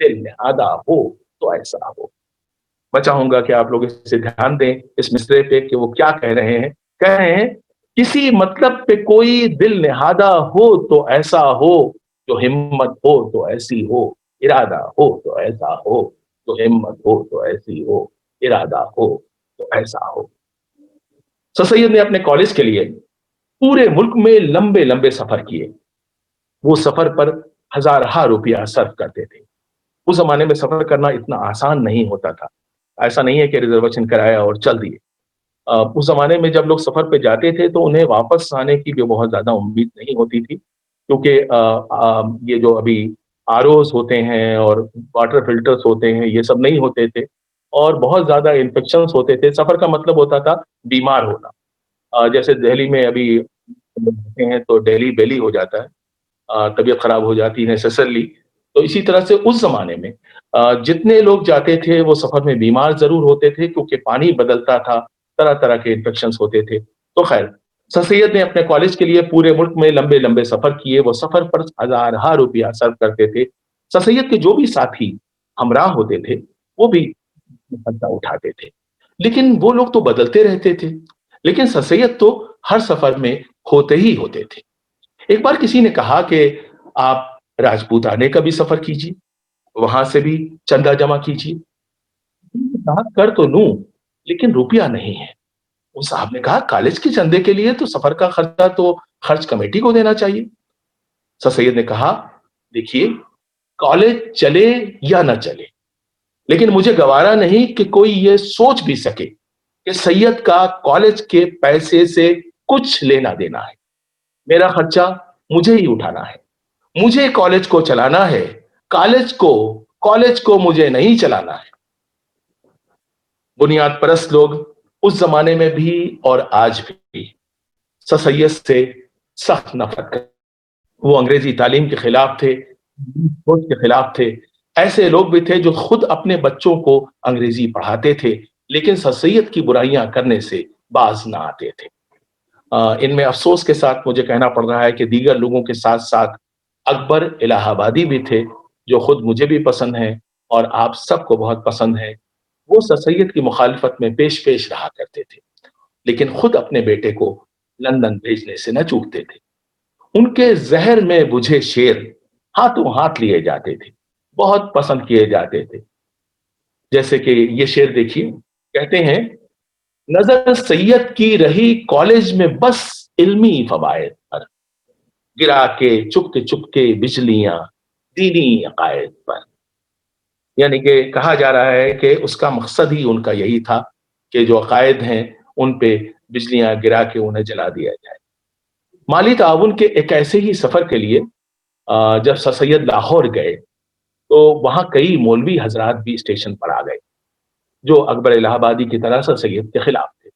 دل نہادہ ہو تو ایسا ہو. میں چاہوں گا کہ آپ لوگ اسے دھیان دیں اس مصرے پہ کہ وہ کیا کہہ رہے ہیں. کہہ رہے ہیں کسی مطلب پہ کوئی دل نہادہ ہو تو ایسا ہو, جو ہمت ہو تو ایسی ہو, ارادہ ہو تو ایسا ہو, جو ہمت ہو تو ایسی ہو, ارادہ ہو تو ایسا ہو. سر سید نے اپنے کالج کے لیے پورے ملک میں لمبے لمبے سفر کیے. وہ سفر پر ہزارہ روپیہ صرف کرتے تھے. اس زمانے میں سفر کرنا اتنا آسان نہیں ہوتا تھا. ایسا نہیں ہے کہ ریزرویشن کرایا اور چل دیے. اس زمانے میں جب لوگ سفر پہ جاتے تھے تو انہیں واپس آنے کی بھی بہت زیادہ امید نہیں ہوتی تھی, کیونکہ یہ جو ابھی آر اوز ہوتے ہیں اور واٹر فلٹرز ہوتے ہیں یہ سب نہیں ہوتے تھے, اور بہت زیادہ انفیکشنز ہوتے تھے. سفر کا مطلب ہوتا تھا بیمار ہونا. جیسے دہلی میں ابھی ہوتے ہیں تو دہلی بیلی ہو جاتا ہے, طبیعت خراب ہو جاتی ہے نیسیسرلی. تو اسی طرح سے اس زمانے میں جتنے لوگ جاتے تھے وہ سفر میں بیمار ضرور ہوتے تھے, کیونکہ پانی بدلتا تھا, طرح طرح کے انفیکشنز ہوتے تھے. تو خیر, سر سید نے اپنے کالج کے لیے پورے ملک میں لمبے لمبے سفر کیے. وہ سفر پر ہزارہ روپیہ صرف کرتے تھے. سر سید کے جو بھی ساتھی ہمراہ ہوتے تھے وہ بھی خرچہ اٹھاتے تھے, لیکن وہ لوگ تو بدلتے رہتے تھے. لیکن سر سید تو ہر سفر میں ہوتے ہی ہوتے تھے. ایک بار کسی نے کہا کہ آپ راجپوتانے کا بھی سفر کیجیے, وہاں سے بھی چندہ جمع کیجیے. کر تو لوں لیکن روپیہ نہیں ہے. اس صاحب نے کہا کالج کے چندے کے لیے تو سفر کا خرچہ تو خرچ کمیٹی کو دینا چاہیے. سر سید نے کہا دیکھیے کالج چلے یا نہ چلے, لیکن مجھے گوارا نہیں کہ کوئی یہ سوچ بھی سکے کہ سید کا کالج کے پیسے سے کچھ لینا دینا ہے. میرا خرچہ مجھے ہی اٹھانا ہے, مجھے کالج کو چلانا ہے, کالج کو مجھے نہیں چلانا ہے. بنیاد پرست لوگ اس زمانے میں بھی اور آج بھی سر سید سے سخت نفرت کرتے. وہ انگریزی تعلیم کے خلاف تھے, سوچ کے خلاف تھے. ایسے لوگ بھی تھے جو خود اپنے بچوں کو انگریزی پڑھاتے تھے, لیکن سر سید کی برائیاں کرنے سے باز نہ آتے تھے. ان میں افسوس کے ساتھ مجھے کہنا پڑ رہا ہے کہ دیگر لوگوں کے ساتھ ساتھ اکبر الہ آبادی بھی تھے, جو خود مجھے بھی پسند ہیں اور آپ سب کو بہت پسند ہیں. وہ سر سید کی مخالفت میں پیش رہا کرتے تھے, لیکن خود اپنے بیٹے کو لندن بھیجنے سے نہ چوکتے تھے. ان کے زہر میں بجھے شیر ہاتھوں ہاتھ لیے جاتے تھے, بہت پسند کیے جاتے تھے. جیسے کہ یہ شعر دیکھیے, کہتے ہیں نظر سید کی رہی کالج میں بس علمی فوائد پر, گرا کے چپکے بجلیاں دینی عقائد پر. یعنی کہ کہا جا رہا ہے کہ اس کا مقصد ہی ان کا یہی تھا کہ جو عقائد ہیں ان پہ بجلیاں گرا کے انہیں جلا دیا جائے. مالی تعاون کے ایک ایسے ہی سفر کے لیے جب سر سید لاہور گئے تو وہاں کئی مولوی حضرات بھی اسٹیشن پر آ گئے, جو اکبر الہ آبادی کی طرح سر سید کے خلاف تھے.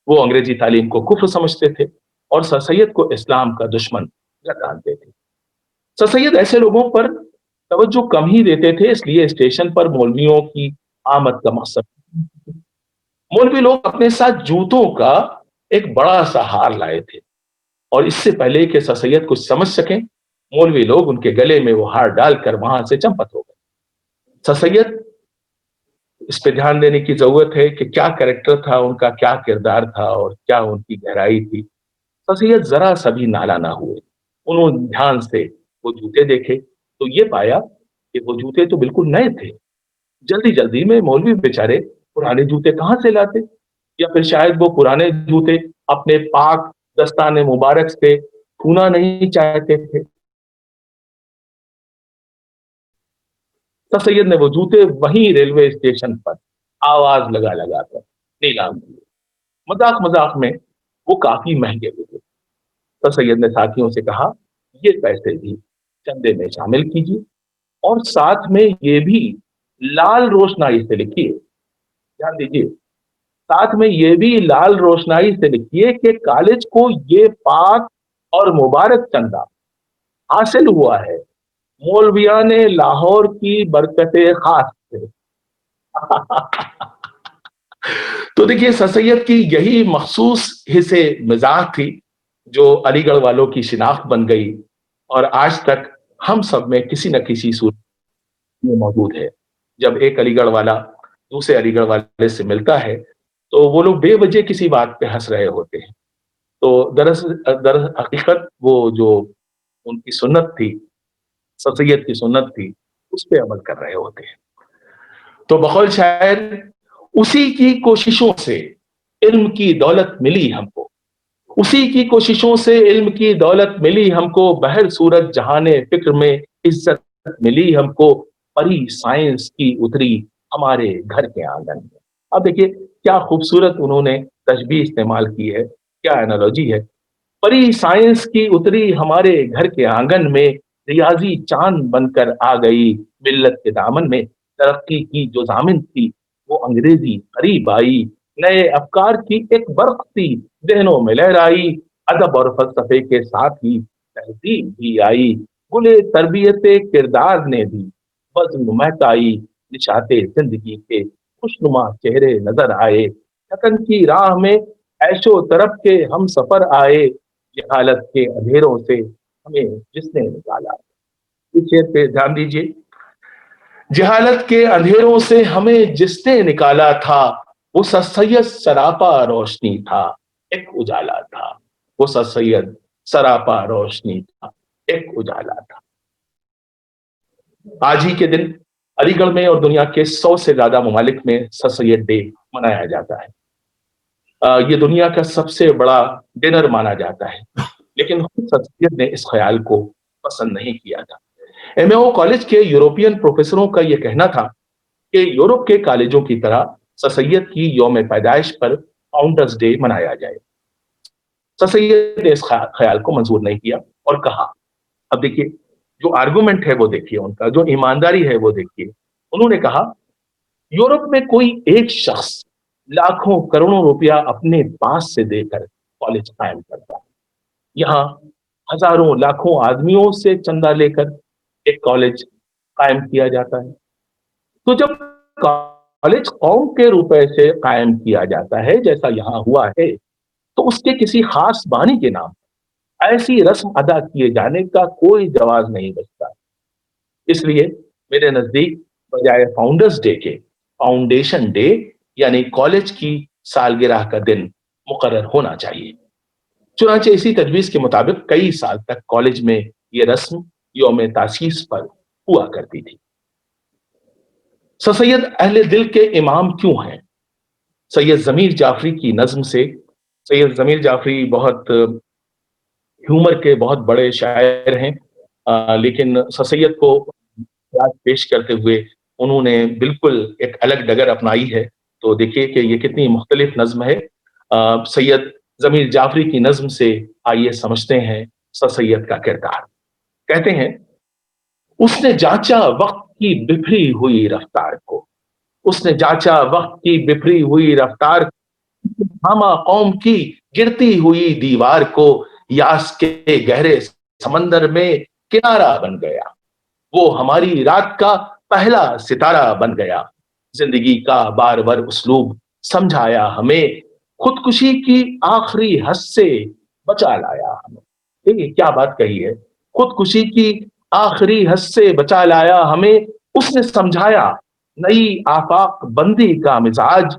وہ انگریزی تعلیم کو کفر سمجھتے تھے اور سر سید کو اسلام کا دشمن گردانتے تھے. سر سید ایسے لوگوں پر توجہ کم ہی دیتے تھے, اس لیے اسٹیشن پر مولویوں کی آمد کا مقصد مولوی لوگ اپنے ساتھ جوتوں کا ایک بڑا سا ہار لائے تھے, اور اس سے پہلے کہ سر سید کچھ سمجھ سکیں مولوی لوگ ان کے گلے میں وہ ہار ڈال کر وہاں سے چمپت ہو گئے. سر سید اس پہ دھیان دینے کی ضرورت ہے کہ کیا کریکٹر تھا ان کا, کیا کردار تھا اور کیا ان کی گہرائی تھی. سر سید ذرا سا بھی نالا نہ ہوئے. انہوں نے دھیان سے وہ جوتے دیکھے تو یہ پایا کہ وہ جوتے تو بالکل نئے تھے. جلدی میں مولوی بیچارے پرانے جوتے کہاں سے لاتے, یا پھر شاید وہ پرانے جوتے اپنے پاک دستان مبارک سے چھونا نہیں چاہتے تھے. سر سید نے وہ جوتے وہیں ریلوے اسٹیشن پر آواز لگا کر نیلام کیے. مذاق میں وہ کافی مہنگے ہوئے. سر سید نے ساتھیوں سے کہا یہ پیسے بھی چندے میں شامل کیجیے, اور ساتھ میں یہ بھی لال روشنائی سے لکھیے, دھیان دیجیے, ساتھ میں یہ بھی لال روشنائی سے لکھیے کہ کالج کو یہ پاک اور مبارک چندہ حاصل ہوا ہے مولویان لاہور کی برکت خاص سے. تو دیکھیے سر سید کی یہی مخصوص حصے مزاح تھی جو علی گڑھ والوں کی شناخت بن گئی, اور آج تک ہم سب میں کسی نہ کسی صورت یہ موجود ہے. جب ایک علی گڑھ والا دوسرے علی گڑھ والے سے ملتا ہے تو وہ لوگ بے وجہ کسی بات پہ ہنس رہے ہوتے ہیں. تو در حقیقت وہ جو ان کی سنت تھی، سر سید کی سنت تھی، اس پہ عمل کر رہے ہوتے ہیں. تو بقول شاعر، اسی کی کوششوں سے علم کی دولت ملی ہم کو، اسی کی کوششوں سے علم کی دولت ملی ہم کو، بہر صورت جہان فکر میں عزت ملی ہم کو، پری سائنس کی اتری ہمارے گھر کے آنگن میں. اب دیکھیے کیا خوبصورت انہوں نے تشبیہ استعمال کی ہے، کیا انالوجی ہے. پری سائنس کی اتری ہمارے گھر کے آنگن میں، ریاضی چاند بن کر آ گئی ملت کے دامن میں. ترقی کی جو ضامن تھی وہ انگریزی قریب آئی، نئے افکار کی ایک برق سی ذہنوں میں لہرائی، ادب اور فلسفے کے ساتھ ہی تہذیب بھی آئی، گلے تربیت کردار نے بھی وزن مہکائی، نشاط زندگی کے خوشنما چہرے نظر آئے، تھکن کی راہ میں عیش و طرب کے ہم سفر آئے، جہالت کے اندھیروں سے ہمیں جس نے نکالا. اس شعر پہ دھیان دیجیے. جہالت کے اندھیروں سے ہمیں جس نے نکالا تھا، وہ سر سید سراپا روشنی تھا ایک اجالا تھا. وہ سر سید سراپا روشنی تھا ایک اجالا تھا. آج ہی کے دن علی گڑھ میں اور دنیا کے 100 سے زیادہ ممالک میں سر سید ڈے منایا جاتا ہے. یہ دنیا کا سب سے بڑا ڈنر مانا جاتا ہے، لیکن سر سید نے اس خیال کو پسند نہیں کیا تھا. ایم اے او کالج کے یورپین پروفیسروں کا یہ کہنا تھا کہ یورپ کے کالجوں کی طرح سر سید کی یوم پیدائش پر فاؤنڈرز ڈے منایا جائے. سر سید نے اس خیال کو منظور نہیں کیا اور کہا، اب دیکھیے جو آرگومنٹ ہے وہ دیکھیے، ان کا جو ایمانداری ہے وہ دیکھیے. انہوں نے کہا یورپ میں کوئی ایک شخص لاکھوں کروڑوں روپیہ اپنے پاس سے دے کر کالج قائم کرتا ہے، یہاں ہزاروں لاکھوں آدمیوں سے چندہ لے کر ایک کالج قائم کیا جاتا ہے. تو جب کالج قوم کے روپے سے قائم کیا جاتا ہے جیسا یہاں ہوا ہے، تو اس کے کسی خاص بانی کے نام ایسی رسم ادا کیے جانے کا کوئی جواز نہیں بچتا. اس لیے میرے نزدیک بجائے فاؤنڈرز ڈے کے فاؤنڈیشن ڈے یعنی کالج کی سالگرہ کا دن مقرر ہونا چاہیے. چنانچہ اسی تجویز کے مطابق کئی سال تک کالج میں یہ رسم یوم تاسیس پر ہوا کرتی تھی. سر سید اہل دل کے امام کیوں ہیں؟ سید ضمیر جعفری کی نظم سے. سید ضمیر جعفری بہت ہیومر کے بہت بڑے شاعر ہیں، لیکن سر سید کو پیش کرتے ہوئے انہوں نے بالکل ایک الگ ڈگر اپنائی ہے. تو دیکھیے کہ یہ کتنی مختلف نظم ہے. سید ضمیر جعفری کی نظم سے آئیے سمجھتے ہیں سر سید کا کردار. کہتے ہیں، اس نے جانچا وقت کی بفری ہوئی رفتار کو، اس نے جانچا وقت کی بفری ہوئی رفتار کو، ہما قوم کی گرتی ہوئی دیوار کو، یاس کے گہرے سمندر میں کنارہ بن گیا، وہ ہماری رات کا پہلا ستارہ بن گیا، زندگی کا بار بار اسلوب سمجھایا ہمیں، خودکشی کی آخری حد سے بچا لایا ہمیں. دیکھیے کیا بات کہی ہے، خودکشی کی آخری حد سے بچا لایا ہمیں، اس نے سمجھایا نئی آفاق بندی کا مزاج،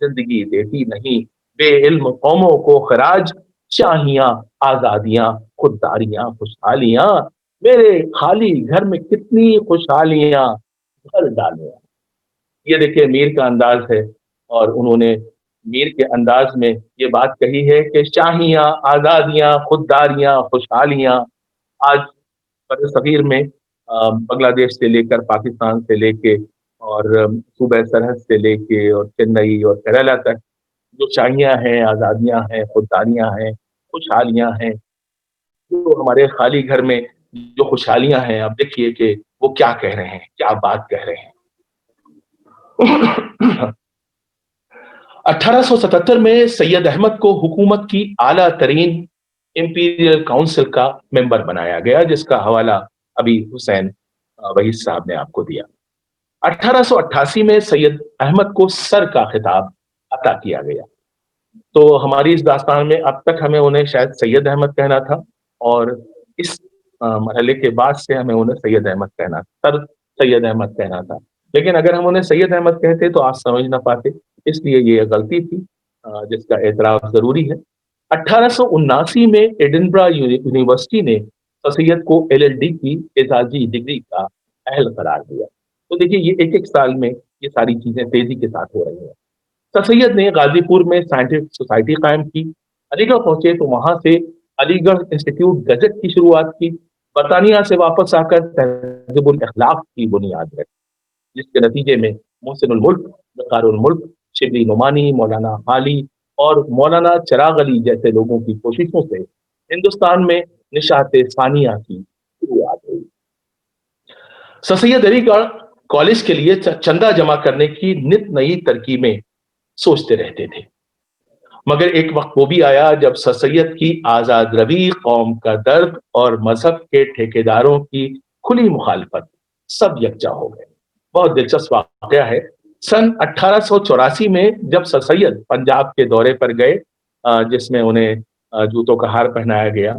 زندگی دیتی نہیں بے علم قوموں کو خراج، شاہیاں آزادیاں خودداریاں خوشحالیاں، میرے خالی گھر میں کتنی خوشحالیاں بھر ڈالے. یہ دیکھیے میر کا انداز ہے، اور انہوں نے میر کے انداز میں یہ بات کہی ہے کہ شاہیاں آزادیاں خودداریاں خوشحالیاں. آج بر صغیر میں بنگلہ دیش سے لے کر پاکستان سے لے کے اور صوبہ سرحد سے لے کے اور چنئی اور کیرالہ تک جو شاہیاں ہیں، آزادیاں ہیں، خودداریاں ہیں، خوشحالیاں ہیں، جو ہمارے خالی گھر میں جو خوشحالیاں ہیں، اب دیکھیے کہ وہ کیا کہہ رہے ہیں، کیا بات کہہ رہے ہیں. 1877 میں سید احمد کو حکومت کی اعلیٰ ترین امپیریل کاؤنسل کا ممبر بنایا گیا، جس کا حوالہ ابھی حسین وحید صاحب نے آپ کو دیا. 1888 میں سید احمد کو سر کا خطاب عطا کیا گیا. تو ہماری اس داستان میں اب تک ہمیں انہیں شاید سید احمد کہنا تھا، اور اس مرحلے کے بعد سے ہمیں انہیں سید احمد کہنا. سر سید احمد کہنا تھا، لیکن اگر ہم انہیں سید احمد کہتے تو آپ سمجھ نہ پاتے، اس لیے یہ غلطی تھی جس کا اعتراف ضروری ہے۔ 1879 میں ایڈنبرا یونیورسٹی نے سر سید کو LLD کی اعزازی ڈگری کا اہل قرار دیا۔ تو دیکھیے یہ ایک ایک سال میں یہ ساری چیزیں تیزی کے ساتھ ہو رہی ہیں۔ سر سید نے غازی پور میں سائنٹفک سوسائٹی قائم کی، علی گڑھ پہنچے تو وہاں سے علی گڑھ انسٹیٹیوٹ گزٹ کی شروعات کی، برطانیہ سے واپس آ کر تہذیب الاخلاق کی بنیاد رکھی، جس کے نتیجے میں محسن الملک، وقار الملک، شبلی نعمانی، مولانا حالی اور مولانا چراغ علی جیسے لوگوں کی کوششوں سے ہندوستان میں نشاط ثانیہ کی شروعات ہوئی۔ سر سید علی گڑھ کالج کے لیے چندہ جمع کرنے کی نت نئی ترکیبیں سوچتے رہتے تھے، مگر ایک وقت وہ بھی آیا جب سر سید کی آزاد روی، قوم کا درد اور مذہب کے ٹھیکیداروں کی کھلی مخالفت سب یکجا ہو گئے۔ بہت دلچسپ واقعہ ہے، سن 1884 میں جب سر سید پنجاب کے دورے پر گئے جس میں انہیں جوتوں کا ہار پہنایا گیا،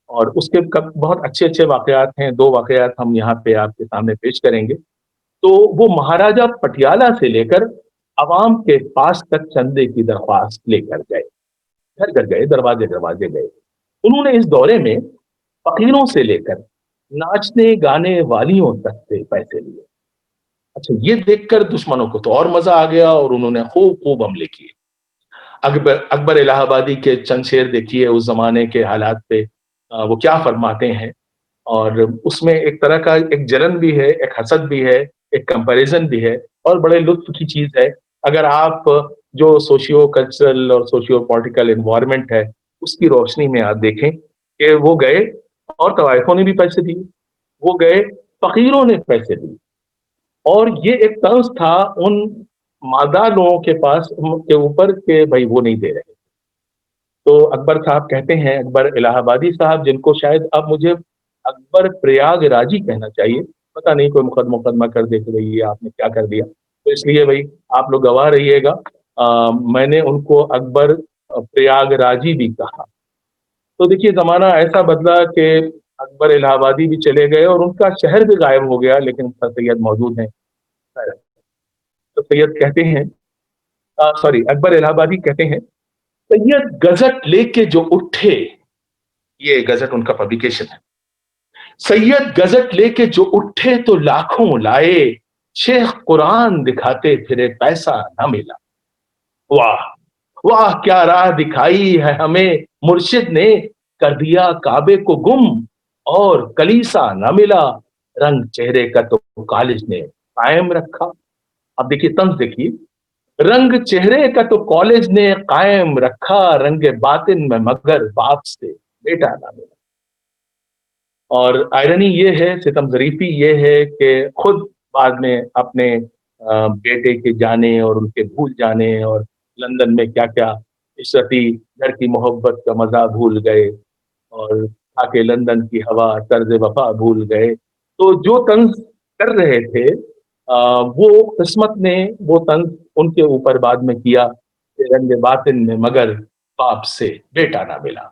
اور اس کے بہت اچھے اچھے واقعات ہیں، 2 واقعات ہم یہاں پہ آپ کے سامنے پیش کریں گے۔ تو وہ مہاراجہ پٹیالہ سے لے کر عوام کے پاس تک چندے کی درخواست لے کر گئے، گھر گھر گئے، دروازے دروازے گئے۔ انہوں نے اس دورے میں فقیروں سے لے کر ناچنے گانے والیوں تک سے پیسے لیے۔ اچھا، یہ دیکھ کر دشمنوں کو تو اور مزہ آ گیا اور انہوں نے خوب حملے کیے۔ اکبر الہ آبادی کے چند شعر دیکھیے اس زمانے کے حالات پہ وہ کیا فرماتے ہیں، اور اس میں ایک طرح کا ایک جلن بھی ہے، ایک حسد بھی ہے، ایک کمپیریزن بھی ہے، اور بڑے لطف کی چیز ہے اگر آپ جو سوشیو کلچرل اور سوشیو پولیٹیکل انوائرمنٹ ہے اس کی روشنی میں آپ دیکھیں کہ وہ گئے اور طوائفوں نے بھی پیسے دیے، وہ گئے فقیروں نے پیسے دیے، اور یہ ایک طرز تھا ان مالدار لوگوں کے پاس کے اوپر کہ بھائی وہ نہیں دے رہے۔ تو اکبر صاحب کہتے ہیں، اکبر الہ آبادی صاحب، جن کو شاید اب مجھے اکبر پریاگ راجی کہنا چاہیے، پتہ نہیں کوئی مقدمہ کر دے کہ بھائی یہ آپ نے کیا کر دیا، تو اس لیے بھائی آپ لوگ گواہ رہیے گا، میں نے ان کو اکبر پریاگ راجی بھی کہا۔ تو دیکھیے زمانہ ایسا بدلا کہ اکبر الہ آبادی بھی چلے گئے اور ان کا شہر بھی غائب ہو گیا، لیکن سر سید موجود ہیں۔ تو سید کہتے ہیں اکبر الہ آبادی کہتے ہیں، سید گزٹ لے کے جو اٹھے، یہ گزٹ ان کا پبلیکیشن ہے، سید گزٹ لے کے جو اٹھے تو لاکھوں لائے، شیخ قرآن دکھاتے پھرے پیسہ نہ ملا۔ واہ واہ کیا راہ دکھائی ہے ہمیں مرشد نے، کر دیا کعبے کو گم اور کلیسا نہ ملا، رنگ چہرے کا تو کالج نے قائم رکھا۔ اب دیکھیے طنز دیکھیے، رنگ چہرے کا تو کالج نے قائم رکھا، رنگ باطن میں مگر باپ سے بیٹا نہ ملا۔ اور آئرنی یہ ہے، ستم ظریفی یہ ہے کہ خود بعد میں اپنے بیٹے کے جانے اور ان کے بھول جانے اور لندن میں کیا کیا عشرتی گھر کی محبت کا مزہ بھول گئے اور آ کے لندن کی ہوا طرز وفا بھول گئے، تو جو طنز کر رہے تھے وہ قسمت نے وہ طنز ان کے اوپر بعد میں کیا کہ رنگ باطن میں مگر باپ سے بیٹا نہ ملا۔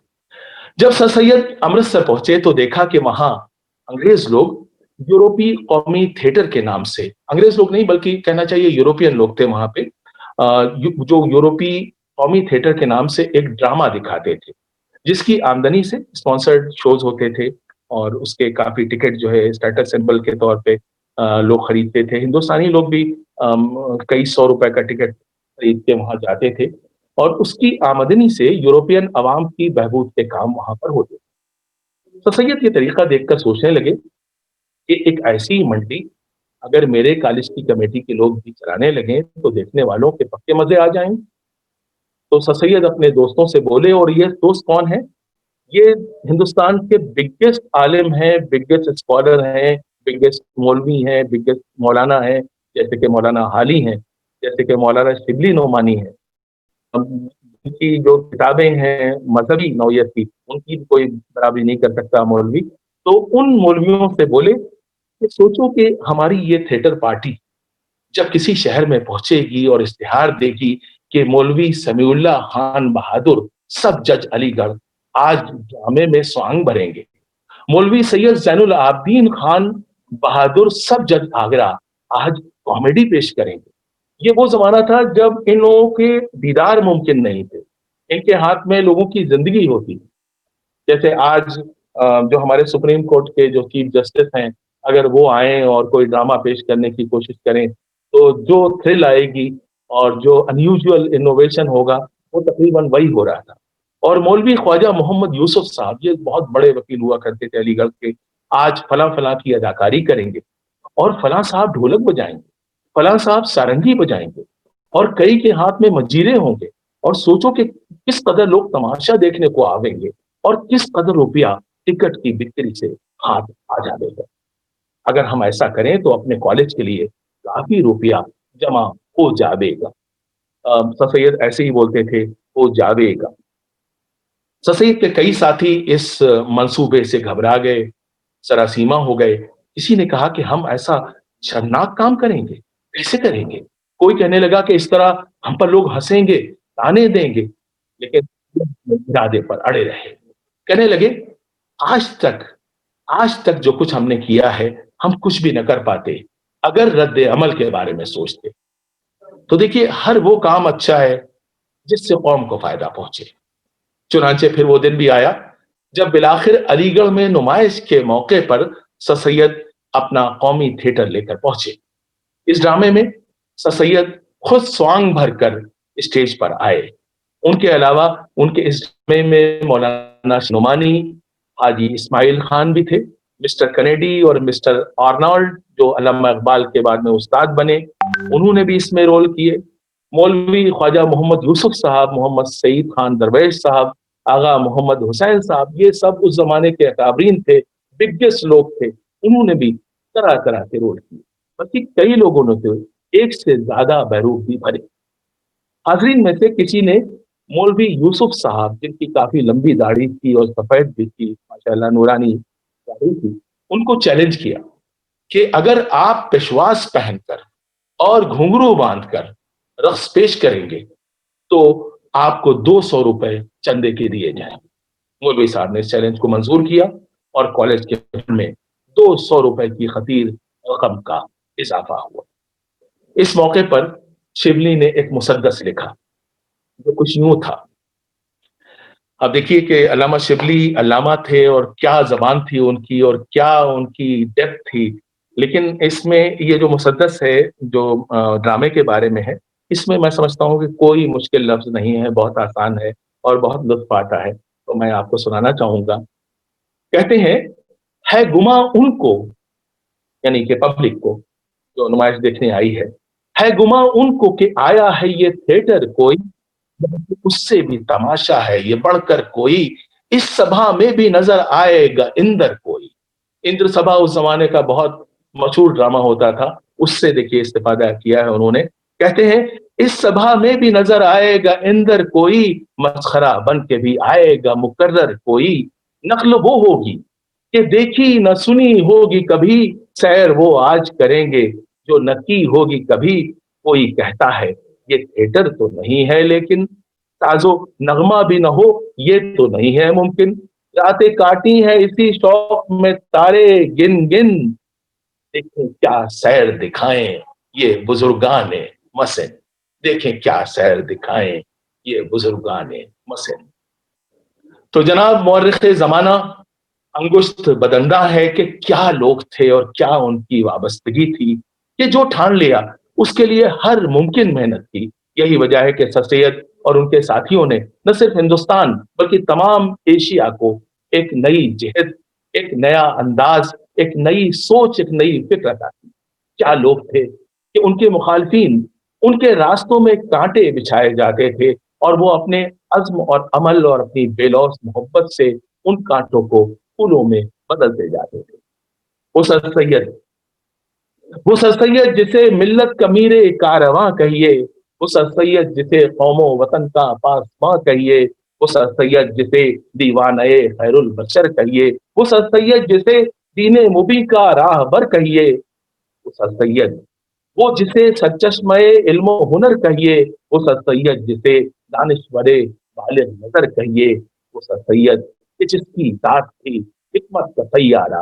جب سر سید امرتسر پہنچے تو دیکھا کہ وہاں انگریز لوگ یوروپی قومی تھیٹر کے نام سے، انگریز لوگ نہیں بلکہ کہنا چاہیے یوروپین لوگ تھے وہاں پہ، جو یوروپی قومی تھیٹر کے نام سے ایک ڈرامہ دکھاتے تھے، جس کی آمدنی سے اسپانسرڈ شوز ہوتے تھے اور اس کے کافی ٹکٹ جو ہے اسٹیٹس سمبل کے طور پہ لوگ خریدتے تھے۔ ہندوستانی لوگ بھی کئی سو روپے کا ٹکٹ خرید کے وہاں جاتے تھے، اور اس کی آمدنی سے یوروپین عوام کی بہبود کے کام وہاں پر ہوتے تھے۔ تو سید یہ طریقہ دیکھ کر سوچنے لگے کہ ایک ایسی منڈی اگر میرے کالج کی کمیٹی کے لوگ بھی چلانے لگیں تو دیکھنے والوں کے پکے مزے آ جائیں۔ تو سر سید اپنے دوستوں سے بولے، اور یہ دوست کون ہیں؟ یہ ہندوستان کے بگیسٹ عالم ہیں، بگیسٹ اسکالر ہیں، بگیسٹ مولوی ہیں، بگیسٹ مولانا ہیں، جیسے کہ مولانا حالی ہیں، جیسے کہ مولانا شبلی نعمانی ہیں۔ ان کی جو کتابیں ہیں مذہبی نوعیت کی، ان کی کوئی برابری نہیں کر سکتا مولوی۔ تو ان مولویوں سے بولے کہ سوچو کہ ہماری یہ تھیٹر پارٹی جب کسی شہر میں پہنچے گی اور اشتہار دے گی کہ مولوی سمیع اللہ خان بہادر سب جج علی گڑھ آج ڈرامے میں سوانگ بھریں گے، مولوی سید زین العابدین خان بہادر سب جج آگرہ آج کامیڈی پیش کریں گے. یہ وہ زمانہ تھا جب ان لوگوں کے دیدار ممکن نہیں تھے, ان کے ہاتھ میں لوگوں کی زندگی ہوتی. جیسے آج جو ہمارے سپریم کورٹ کے جو چیف جسٹس ہیں, اگر وہ آئیں اور کوئی ڈرامہ پیش کرنے کی کوشش کریں تو جو تھرل آئے گی اور جو انیوژل انوویشن ہوگا وہ تقریباً وہی ہو رہا تھا. اور مولوی خواجہ محمد یوسف صاحب, یہ بہت بڑے وکیل ہوا کرتے تھے علی گڑھ کے, آج فلاں فلاں کی اداکاری کریں گے, اور فلاں صاحب ڈھولک بجائیں گے, فلاں صاحب سارنگی بجائیں گے, اور کئی کے ہاتھ میں منجیرے ہوں گے. اور سوچو کہ کس قدر لوگ تماشا دیکھنے کو آویں گے اور کس قدر روپیہ ٹکٹ کی بکری سے ہاتھ آ جائے گا. اگر ہم ایسا کریں تو اپنے کالج کے لیے کافی روپیہ جمع ہو جاوے گا. سر سید ایسے ہی بولتے تھے, ہو جاوے گا. سر سید کے کئی ساتھی اس منصوبے سے گھبرا گئے, سراسیما ہو گئے. کسی نے کہا کہ ہم ایسا شرمناک کام کریں گے, کیسے کریں گے؟ کوئی کہنے لگا کہ اس طرح ہم پر لوگ ہنسیں گے, تانے دیں گے. لیکن ارادے پر اڑے رہے, کہنے لگے آج تک جو کچھ ہم نے کیا ہے ہم کچھ بھی نہ کر پاتے اگر رد عمل کے بارے میں سوچتے. تو دیکھیے, ہر وہ کام اچھا ہے جس سے قوم کو فائدہ پہنچے. چنانچہ پھر وہ دن بھی آیا جب بالآخر علی گڑھ میں نمائش کے موقع پر سر سید اپنا قومی تھیٹر لے کر پہنچے. اس ڈرامے میں سر سید خود سوانگ بھر کر اسٹیج پر آئے. ان کے علاوہ ان کے اس ڈرامے میں مولانا نعمانی, حاجی اسماعیل خان بھی تھے, مسٹر کنیڈی اور مسٹر آرنالڈ جو علامہ اقبال کے بعد میں استاد بنے, انہوں نے بھی اس میں رول کیے. مولوی خواجہ محمد یوسف صاحب, محمد سعید خان درویش صاحب, آغا محمد حسین صاحب, یہ سب اس زمانے کے اکابرین تھے, بگیسٹ لوگ تھے. انہوں نے بھی طرح طرح کے رول کیے. بلکہ کئی لوگوں نے تو ایک سے زیادہ بہروپ بھی بھرے. حاضرین میں سے کسی نے مولوی یوسف صاحب, جن کی کافی لمبی داڑھی تھی اور سفید بھی تھی, ماشاءاللہ نورانی داڑھی تھی, ان کو چیلنج کیا کہ اگر آپ پشواس پہن کر اور گھنگرو باندھ کر رقص پیش کریں گے تو آپ کو 200 روپے چندے کے دیے جائیں. مولوی صاحب نے اس چیلنج کو منظور کیا اور کالج کے فنڈ میں 200 روپے کی خطیر رقم کا اضافہ ہوا. اس موقع پر شبلی نے ایک مسدس لکھا جو کچھ یوں تھا. اب دیکھیے کہ علامہ شبلی علامہ تھے اور کیا زبان تھی ان کی اور کیا ان کی ڈیپتھ تھی. لیکن اس میں یہ جو مسدس ہے جو ڈرامے کے بارے میں ہے, اس میں میں سمجھتا ہوں کہ کوئی مشکل لفظ نہیں ہے, بہت آسان ہے اور بہت لطف آتا ہے. تو میں آپ کو سنانا چاہوں گا. کہتے ہیں, ہے گما ان کو, یعنی کہ پبلک کو جو نمائش دیکھنے آئی ہے گما ان کو کہ آیا ہے یہ تھیٹر کوئی, اس سے بھی تماشا ہے یہ بڑھ کر کوئی, اس سبھا میں بھی نظر آئے گا اندر کوئی. اندر سبھا اس زمانے کا بہت مشہور ڈرامہ ہوتا تھا, اس سے دیکھیے استفادہ کیا ہے انہوں نے. کہتے ہیں, اس سبھا میں بھی نظر آئے گا اندر کوئی, مسخرہ بن کے بھی آئے گا مقرر کوئی. نقل وہ ہوگی کہ دیکھی نہ سنی ہوگی کبھی, سیر وہ آج کریں گے جو نہ کی ہوگی کبھی. کوئی کہتا ہے یہ تھیٹر تو نہیں ہے لیکن ساز و نغمہ بھی نہ ہو یہ تو نہیں ہے ممکن. راتیں کاٹی ہیں اسی شوق میں تارے گن گن, دیکھیں کیا سیر دکھائیں یہ بزرگان مسن. دیکھیں کیا سیر دکھائیں یہ بزرگان مسن. تو جناب مورخ زمانہ انگشت بدندہ ہے کہ کیا لوگ تھے اور کیا ان کی وابستگی تھی کہ جو ٹھان لیا اس کے لیے ہر ممکن محنت کی. یہی وجہ ہے کہ سر سید اور ان کے ساتھیوں نے نہ صرف ہندوستان بلکہ تمام ایشیا کو ایک نئی جہت, ایک نیا انداز, ایک نئی سوچ, ایک نئی فکر عطا کی. کیا لوگ تھے کہ ان کے مخالفین ان کے راستوں میں کانٹے بچھائے جاتے تھے اور وہ اپنے عزم اور عمل اور اپنی بے لوث محبت سے ان کانٹوں کو پھولوں میں بدلتے جاتے تھے. وہ سر سید جسے ملت کا میر کارواں کہیے, وہ سر سید جسے قوم و وطن کا پاسباں کہیے, وہ سر سید جسے دیوانہ خیر البشر کہیے, وہ سر سید جسے دین مبین کا راہ بر کہیے, وہ سر سید وہ جسے سرچشمہ علم و ہنر کہیے, وہ سر سید جسے دانشور بالغ نظر کہیے, وہ سر سید جس کی ذات تھی حکمت کا سیارہ,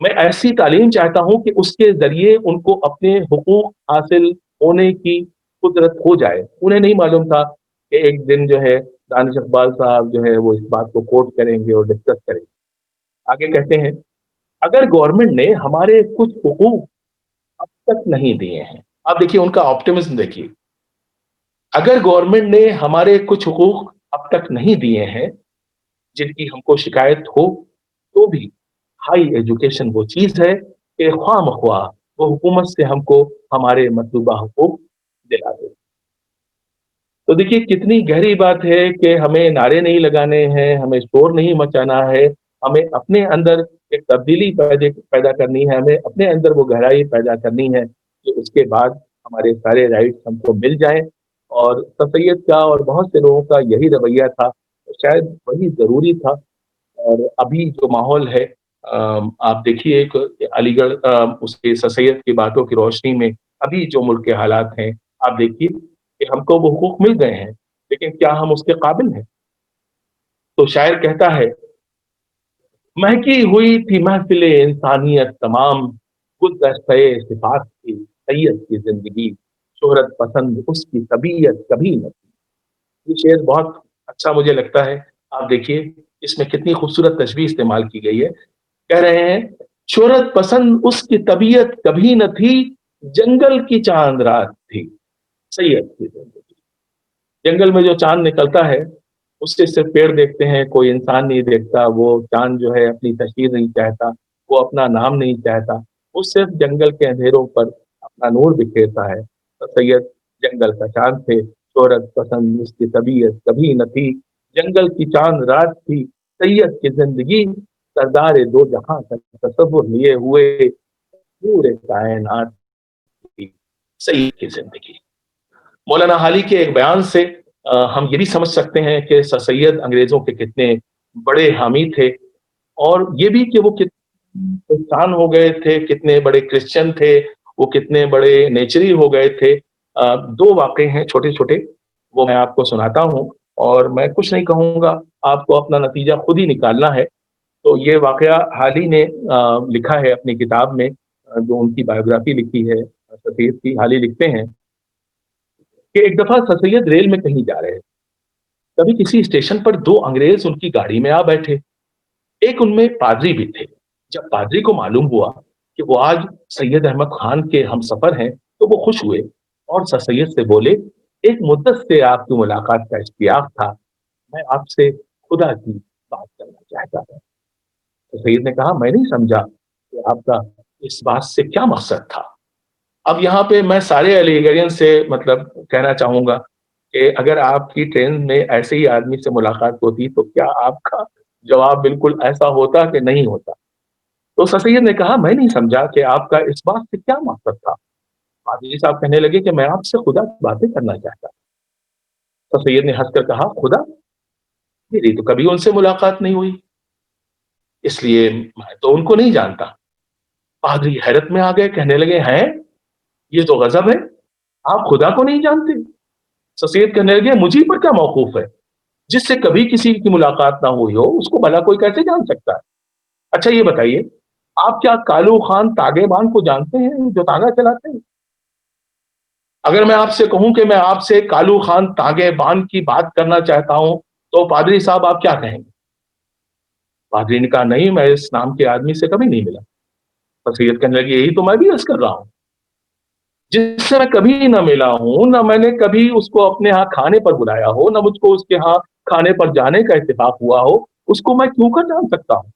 میں ایسی تعلیم چاہتا ہوں کہ اس کے ذریعے ان کو اپنے حقوق حاصل ہونے کی قدرت ہو جائے. انہیں نہیں معلوم تھا کہ ایک دن جو ہے دانش اقبال صاحب جو ہے وہ اس بات کو کوٹ کریں گے اور ڈسکس کریں گے. آگے کہتے ہیں اگر گورنمنٹ نے ہمارے کچھ حقوق اب تک نہیں دیے ہیں. آپ دیکھیے ان کا آپٹیمزم دیکھیے. اگر گورنمنٹ نے ہمارے کچھ حقوق اب تک نہیں دیے ہیں جن کی ہم کو شکایت ہو, تو بھی ہائی ایجوکیشن وہ چیز ہے کہ خواہ مخواہ وہ حکومت سے ہم کو ہمارے مطلوبہ حقوق دلا دے. تو دیکھیے کتنی گہری بات ہے کہ ہمیں نعرے نہیں لگانے ہیں, ہمیں شور نہیں مچانا ہے, ہمیں اپنے اندر ایک تبدیلی پیدا کرنی ہے, ہمیں اپنے اندر وہ گہرائی پیدا کرنی ہے کہ اس کے بعد ہمارے سارے رائٹس ہم کو مل جائیں. اور سر سید کا اور بہت سے لوگوں کا یہی رویہ تھا, شاید وہی ضروری تھا. اور ابھی جو ماحول ہے آپ دیکھیے علی گڑھ اس کے سر سید کی باتوں کی روشنی میں ابھی جو ملک کے حالات ہیں آپ دیکھیے کہ ہم کو وہ حقوق مل گئے ہیں, لیکن کیا ہم اس کے قابل ہیں؟ تو شاعر کہتا ہے مہکی ہوئی تھی محفل انسانیت تمام, گلدستہ صفات کی سید کی زندگی, شہرت پسند اس کی طبیعت کبھی نہ تھی. یہ شعر بہت اچھا مجھے لگتا ہے. آپ دیکھیے اس میں کتنی خوبصورت تشبیہ استعمال کی گئی ہے. کہہ رہے ہیں شہرت پسند اس کی طبیعت کبھی نہ تھی, جنگل کی چاند رات تھی سید کی زندگی. جنگل میں جو چاند نکلتا ہے اس سے صرف پیڑ دیکھتے ہیں, کوئی انسان نہیں دیکھتا. وہ چاند جو ہے اپنی تشہیر نہیں چاہتا, وہ اپنا نام نہیں چاہتا, وہ صرف جنگل کے اندھیروں پر اپنا نور بکھیرتا ہے. تو سید جنگل کا چاند تھے, شہرت پسند اس کی طبیعت کبھی نہ تھی, جنگل کی چاند رات تھی سید کی زندگی, سردار دو جہاں کا تصور لیے ہوئے پورے کائنات کی سید کی زندگی. مولانا حالی کے ایک بیان سے ہم یہ بھی سمجھ سکتے ہیں کہ سر سید انگریزوں کے کتنے بڑے حامی تھے, اور یہ بھی کہ وہ کتنے انسان ہو گئے تھے, کتنے بڑے کرسچن تھے, وہ کتنے بڑے نیچری ہو گئے تھے. دو واقعے ہیں چھوٹے چھوٹے, وہ میں آپ کو سناتا ہوں, اور میں کچھ نہیں کہوں گا, آپ کو اپنا نتیجہ خود ہی نکالنا ہے. تو یہ واقعہ حالی نے لکھا ہے اپنی کتاب میں, جو ان کی بایوگرافی لکھی ہے سر سید کی. حالی لکھتے ہیں کہ ایک دفعہ سر سید ریل میں کہیں جا رہے, کبھی کسی اسٹیشن پر دو انگریز ان کی گاڑی میں آ بیٹھے. ایک ان میں پادری بھی تھے. جب پادری کو معلوم ہوا کہ وہ آج سید احمد خان کے ہم سفر ہیں تو وہ خوش ہوئے اور سر سید سے بولے ایک مدت سے آپ کی ملاقات کا اشتیاق تھا, میں آپ سے خدا کی بات کرنا چاہتا ہوں. سر سید نے کہا میں نہیں سمجھا کہ آپ کا اس بات سے کیا مقصد تھا. اب یہاں پہ میں سارے علی گڑھین سے مطلب کہنا چاہوں گا کہ اگر آپ کی ٹرین میں ایسے ہی آدمی سے ملاقات ہوتی تو کیا آپ کا جواب بالکل ایسا ہوتا کہ نہیں ہوتا. تو سر سید نے کہا میں نہیں سمجھا کہ آپ کا اس بات سے کیا مقصد تھا. پادری صاحب کہنے لگے کہ میں آپ سے خدا کی باتیں کرنا چاہتا. سر سید نے ہنس کر کہا خدا, میری تو کبھی ان سے ملاقات نہیں ہوئی, اس لیے میں تو ان کو نہیں جانتا. پادری حیرت میں آ گئے, کہنے لگے ہیں یہ تو غضب ہے, آپ خدا کو نہیں جانتے. سر سید کہنے لگے مجھے پر کیا موقوف ہے, جس سے کبھی کسی کی ملاقات نہ ہوئی ہو اس کو بھلا کوئی کیسے جان سکتا ہے. اچھا یہ بتائیے آپ کیا کالو خان تاگے بان کو جانتے ہیں جو تاگا چلاتے ہیں؟ اگر میں آپ سے کہوں کہ میں آپ سے کالو خان تاگے بان کی بات کرنا چاہتا ہوں تو پادری صاحب آپ کیا کہیں گے؟ پادری نے کہا نہیں, میں اس نام کے آدمی سے کبھی نہیں ملا. سر سید کہنے لگے یہی تو میں بھی عرض کر رہا ہوں, جس سے میں کبھی نہ ملا ہوں, نہ میں نے کبھی اس کو اپنے ہاں کھانے پر بلایا ہو, نہ مجھ کو اس کے ہاں کھانے پر جانے کا اتفاق ہوا ہو, اس کو میں کیوں کر جان سکتا ہوں؟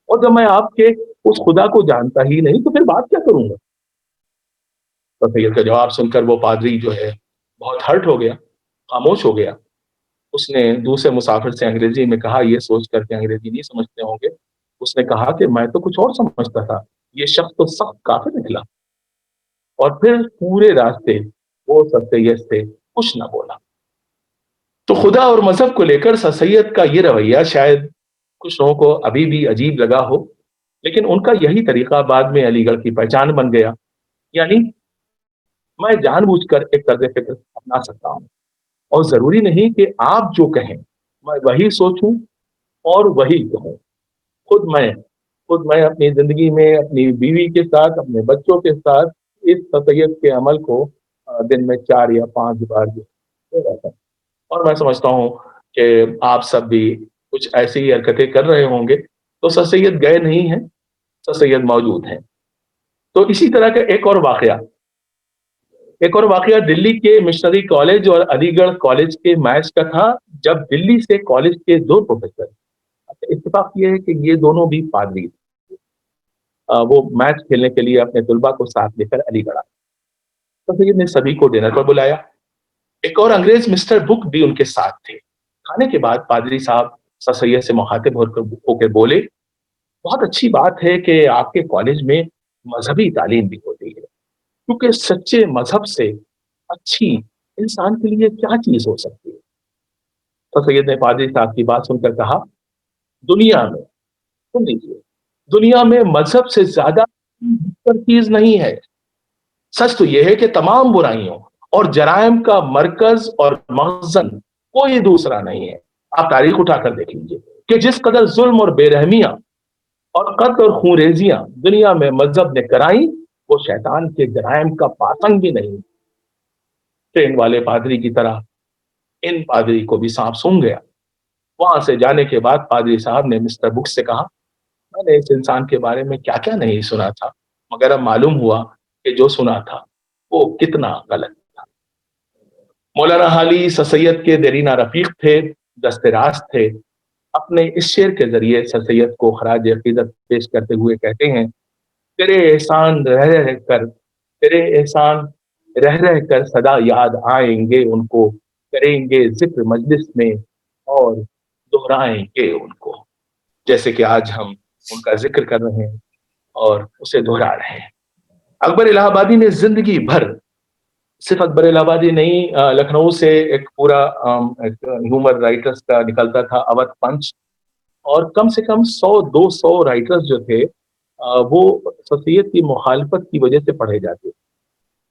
اور جب میں آپ کے اس خدا کو جانتا ہی نہیں تو پھر بات کیا کروں گا. تو سید کا جواب سن کر وہ پادری جو ہے بہت ہرٹ ہو گیا, خاموش ہو گیا. اس نے دوسرے مسافر سے انگریزی میں کہا, یہ سوچ کر کے انگریزی نہیں سمجھتے ہوں گے, اس نے کہا کہ میں تو کچھ اور سمجھتا تھا, یہ شخص تو سخت کافر نکلا. اور پھر پورے راستے وہ سر سید سے کچھ نہ بولا. تو خدا اور مذہب کو لے کر سر سید کا یہ رویہ شاید کچھ لوگوں کو ابھی بھی عجیب لگا ہو, لیکن ان کا یہی طریقہ بعد میں علی گڑھ کی پہچان بن گیا. یعنی میں جان بوجھ کر ایک طرز فکر اپنا سکتا ہوں, اور ضروری نہیں کہ آپ جو کہیں میں وہی سوچوں اور وہی کہوں. خود میں خود میں اپنی زندگی میں اپنی بیوی کے ساتھ اپنے بچوں کے ساتھ اس تطیت کے عمل کو دن میں 4 یا 5 بار جو ہے رہتا ہوں. اور میں سمجھتا ہوں کہ آپ سب بھی کچھ ایسی حرکتیں کر رہے ہوں گے. تو سر سید گئے نہیں ہیں، سر سید موجود ہیں. تو اسی طرح کا ایک اور واقعہ دلی کے مشنری کالج اور علی گڑھ کالج کے میچ کا تھا، جب دلی سے کالج کے 2 پروفیسر، اتفاق یہ ہے کہ یہ دونوں بھی پادری تھے، وہ میچ کھیلنے کے لیے اپنے طلباء کو ساتھ لے کر علی گڑھ آئے. سر سید نے سبھی کو ڈنر پر بلایا. ایک اور انگریز مسٹر بک بھی ان کے ساتھ تھے. کھانے کے بعد پادری صاحب سر سید سے مخاطب ہو کے بولے، بہت اچھی بات ہے کہ آپ کے کالج میں مذہبی تعلیم بھی ہوتی ہے، کیونکہ سچے مذہب سے اچھی انسان کے لیے کیا چیز ہو سکتی ہے. سر سید نے پادری صاحب کی بات سن کر کہا، دنیا میں سن لیجیے، دنیا میں مذہب سے زیادہ بہتر چیز نہیں ہے. سچ تو یہ ہے کہ تمام برائیوں اور جرائم کا مرکز اور مخزن کوئی دوسرا نہیں ہے. آپ تاریخ اٹھا کر دیکھ لیجیے کہ جس قدر ظلم اور بے رحمیاں اور قتل اور خونریزیاں دنیا میں مذہب نے کرائیں، وہ شیطان کے جرائم کا پاتنگ بھی نہیں. ٹرین والے پادری کی طرح ان پادری کو بھی سانپ سونگھ گیا. وہاں سے جانے کے بعد پادری صاحب نے مسٹر بک سے کہا، میں نے اس انسان کے بارے میں کیا کیا نہیں سنا تھا، مگر اب معلوم ہوا کہ جو سنا تھا وہ کتنا غلط تھا. مولانا حالی سر سید کے دیرینہ رفیق تھے، دست راست تھے. اپنے اس شعر کے ذریعے سر سید کو خراج عقیدت پیش کرتے ہوئے کہتے ہیں، تیرے احسان رہ رہ کر صدا یاد آئیں گے ان کو، کریں گے ذکر مجلس میں اور دہرائیں گے ان کو. جیسے کہ آج ہم ان کا ذکر کر رہے ہیں اور اسے دہرا رہے ہیں. اکبر الہ آبادی نے زندگی بھر، صرف اکبر الہ آبادی نہیں، لکھنؤ سے ایک پورا ہیومر رائٹرز کا نکلتا تھا، اودھ پنچ، اور کم سے کم 100-200 رائٹرز جو تھے وہ سر سید کی مخالفت کی وجہ سے پڑھے جاتے.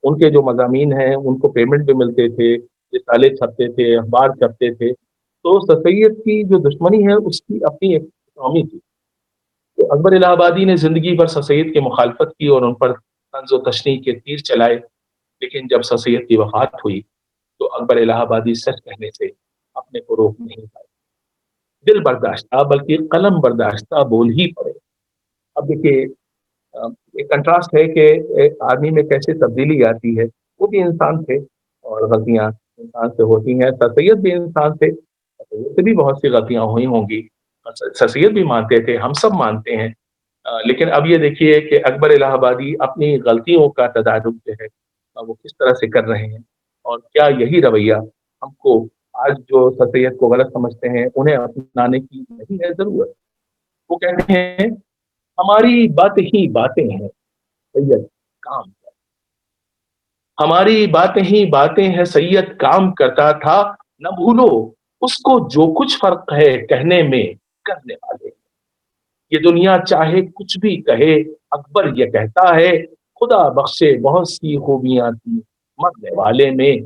ان کے جو مضامین ہیں ان کو پیمنٹ بھی ملتے تھے، رسالے چھپتے تھے، اخبار چھپتے تھے. تو سر سید کی جو دشمنی ہے اس کی اپنی ایک اکنامی تھی. تو اکبر الہ آبادی نے زندگی بھر سر سید کی مخالفت کی اور ان پر طنز و تشنیع کے تیر چلائے. لیکن جب سر سید کی وفات ہوئی تو اکبر الہ آبادی سچ کہنے سے اپنے کو روک نہیں پائے. دل برداشتہ بلکہ قلم برداشتہ بول ہی پڑے. اب دیکھیے ایک کنٹراسٹ ہے کہ ایک آدمی میں کیسے تبدیلی آتی ہے. وہ بھی انسان تھے اور غلطیاں انسان سے ہوتی ہیں. سر سید بھی انسان تھے، سر سید سے بھی بہت سی غلطیاں ہوئی ہوں گی. سر سید بھی مانتے تھے، ہم سب مانتے ہیں. لیکن اب یہ دیکھیے کہ اکبر الہ آبادی اپنی غلطیوں کا تدارک جو ہے وہ کس طرح سے کر رہے ہیں، اور کیا یہی رویہ ہم کو آج جو سر سید کو غلط سمجھتے ہیں انہیں اپنانے کی نہیں ہے ضرورت. وہ کہتے ہیں، ہماری باتیں ہی باتیں ہیں سید کام کرتا، ہماری باتیں ہی باتیں ہیں سید کام کرتا تھا، نہ بھولو اس کو جو کچھ فرق ہے کہنے میں کرنے والے. یہ دنیا چاہے کچھ بھی کہے، اکبر یہ کہتا ہے، خدا بخشے بہت سی خوبیاں تھی مرنے والے میں،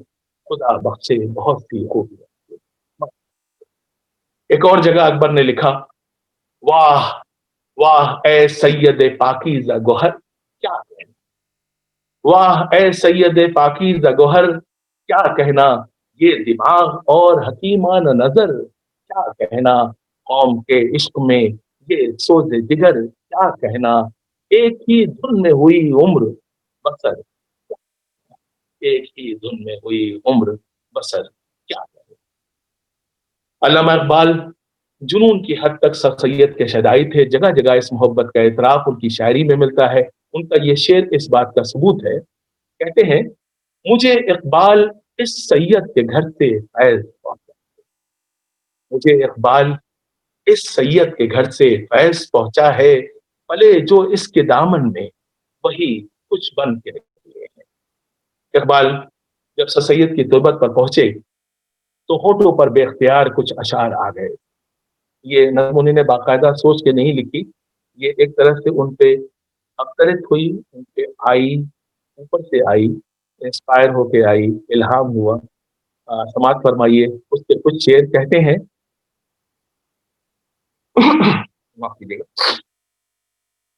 خدا بخشے بہت سی خوبیاں تھی. ایک اور جگہ اکبر نے لکھا، واہ واہ اے سید پاکیزہ گوہر کیا کہنا، واہ اے سید پاکیزہ گوہر کیا کہنا، یہ دماغ اور حکیمانہ نظر کیا کہنا، قوم کے عشق میں یہ سوز جگر کیا کہنا، ایک ہی دھن میں ہوئی عمر بسر، ایک ہی دھن میں ہوئی عمر بسر کیا کہنا. علامہ اقبال جنون کی حد تک سر سید کے شیدائی تھے. جگہ جگہ اس محبت کا اعتراف ان کی شاعری میں ملتا ہے. ان کا یہ شعر اس بات کا ثبوت ہے. کہتے ہیں، مجھے اقبال اس سید کے گھر سے فیض پہنچا، مجھے اقبال اس سید کے گھر سے فیض پہنچا ہے، بھلے جو اس کے دامن میں وہی کچھ بن کے نکلے ہیں. اقبال جب سر سید کی تربت پر پہنچے تو ہونٹوں پر بے اختیار کچھ اشعار آ گئے. یہ نظم انہوں نے باقاعدہ سوچ کے نہیں لکھی، یہ ایک طرح سے ان پہ ابترت ہوئی، ان پہ آئی، اوپر سے آئی، انسپائر ہو کے آئی، الہام ہوا. سماعت فرمائیے اس کے کچھ شعر. کہتے ہیں، معاف کیجیے گا،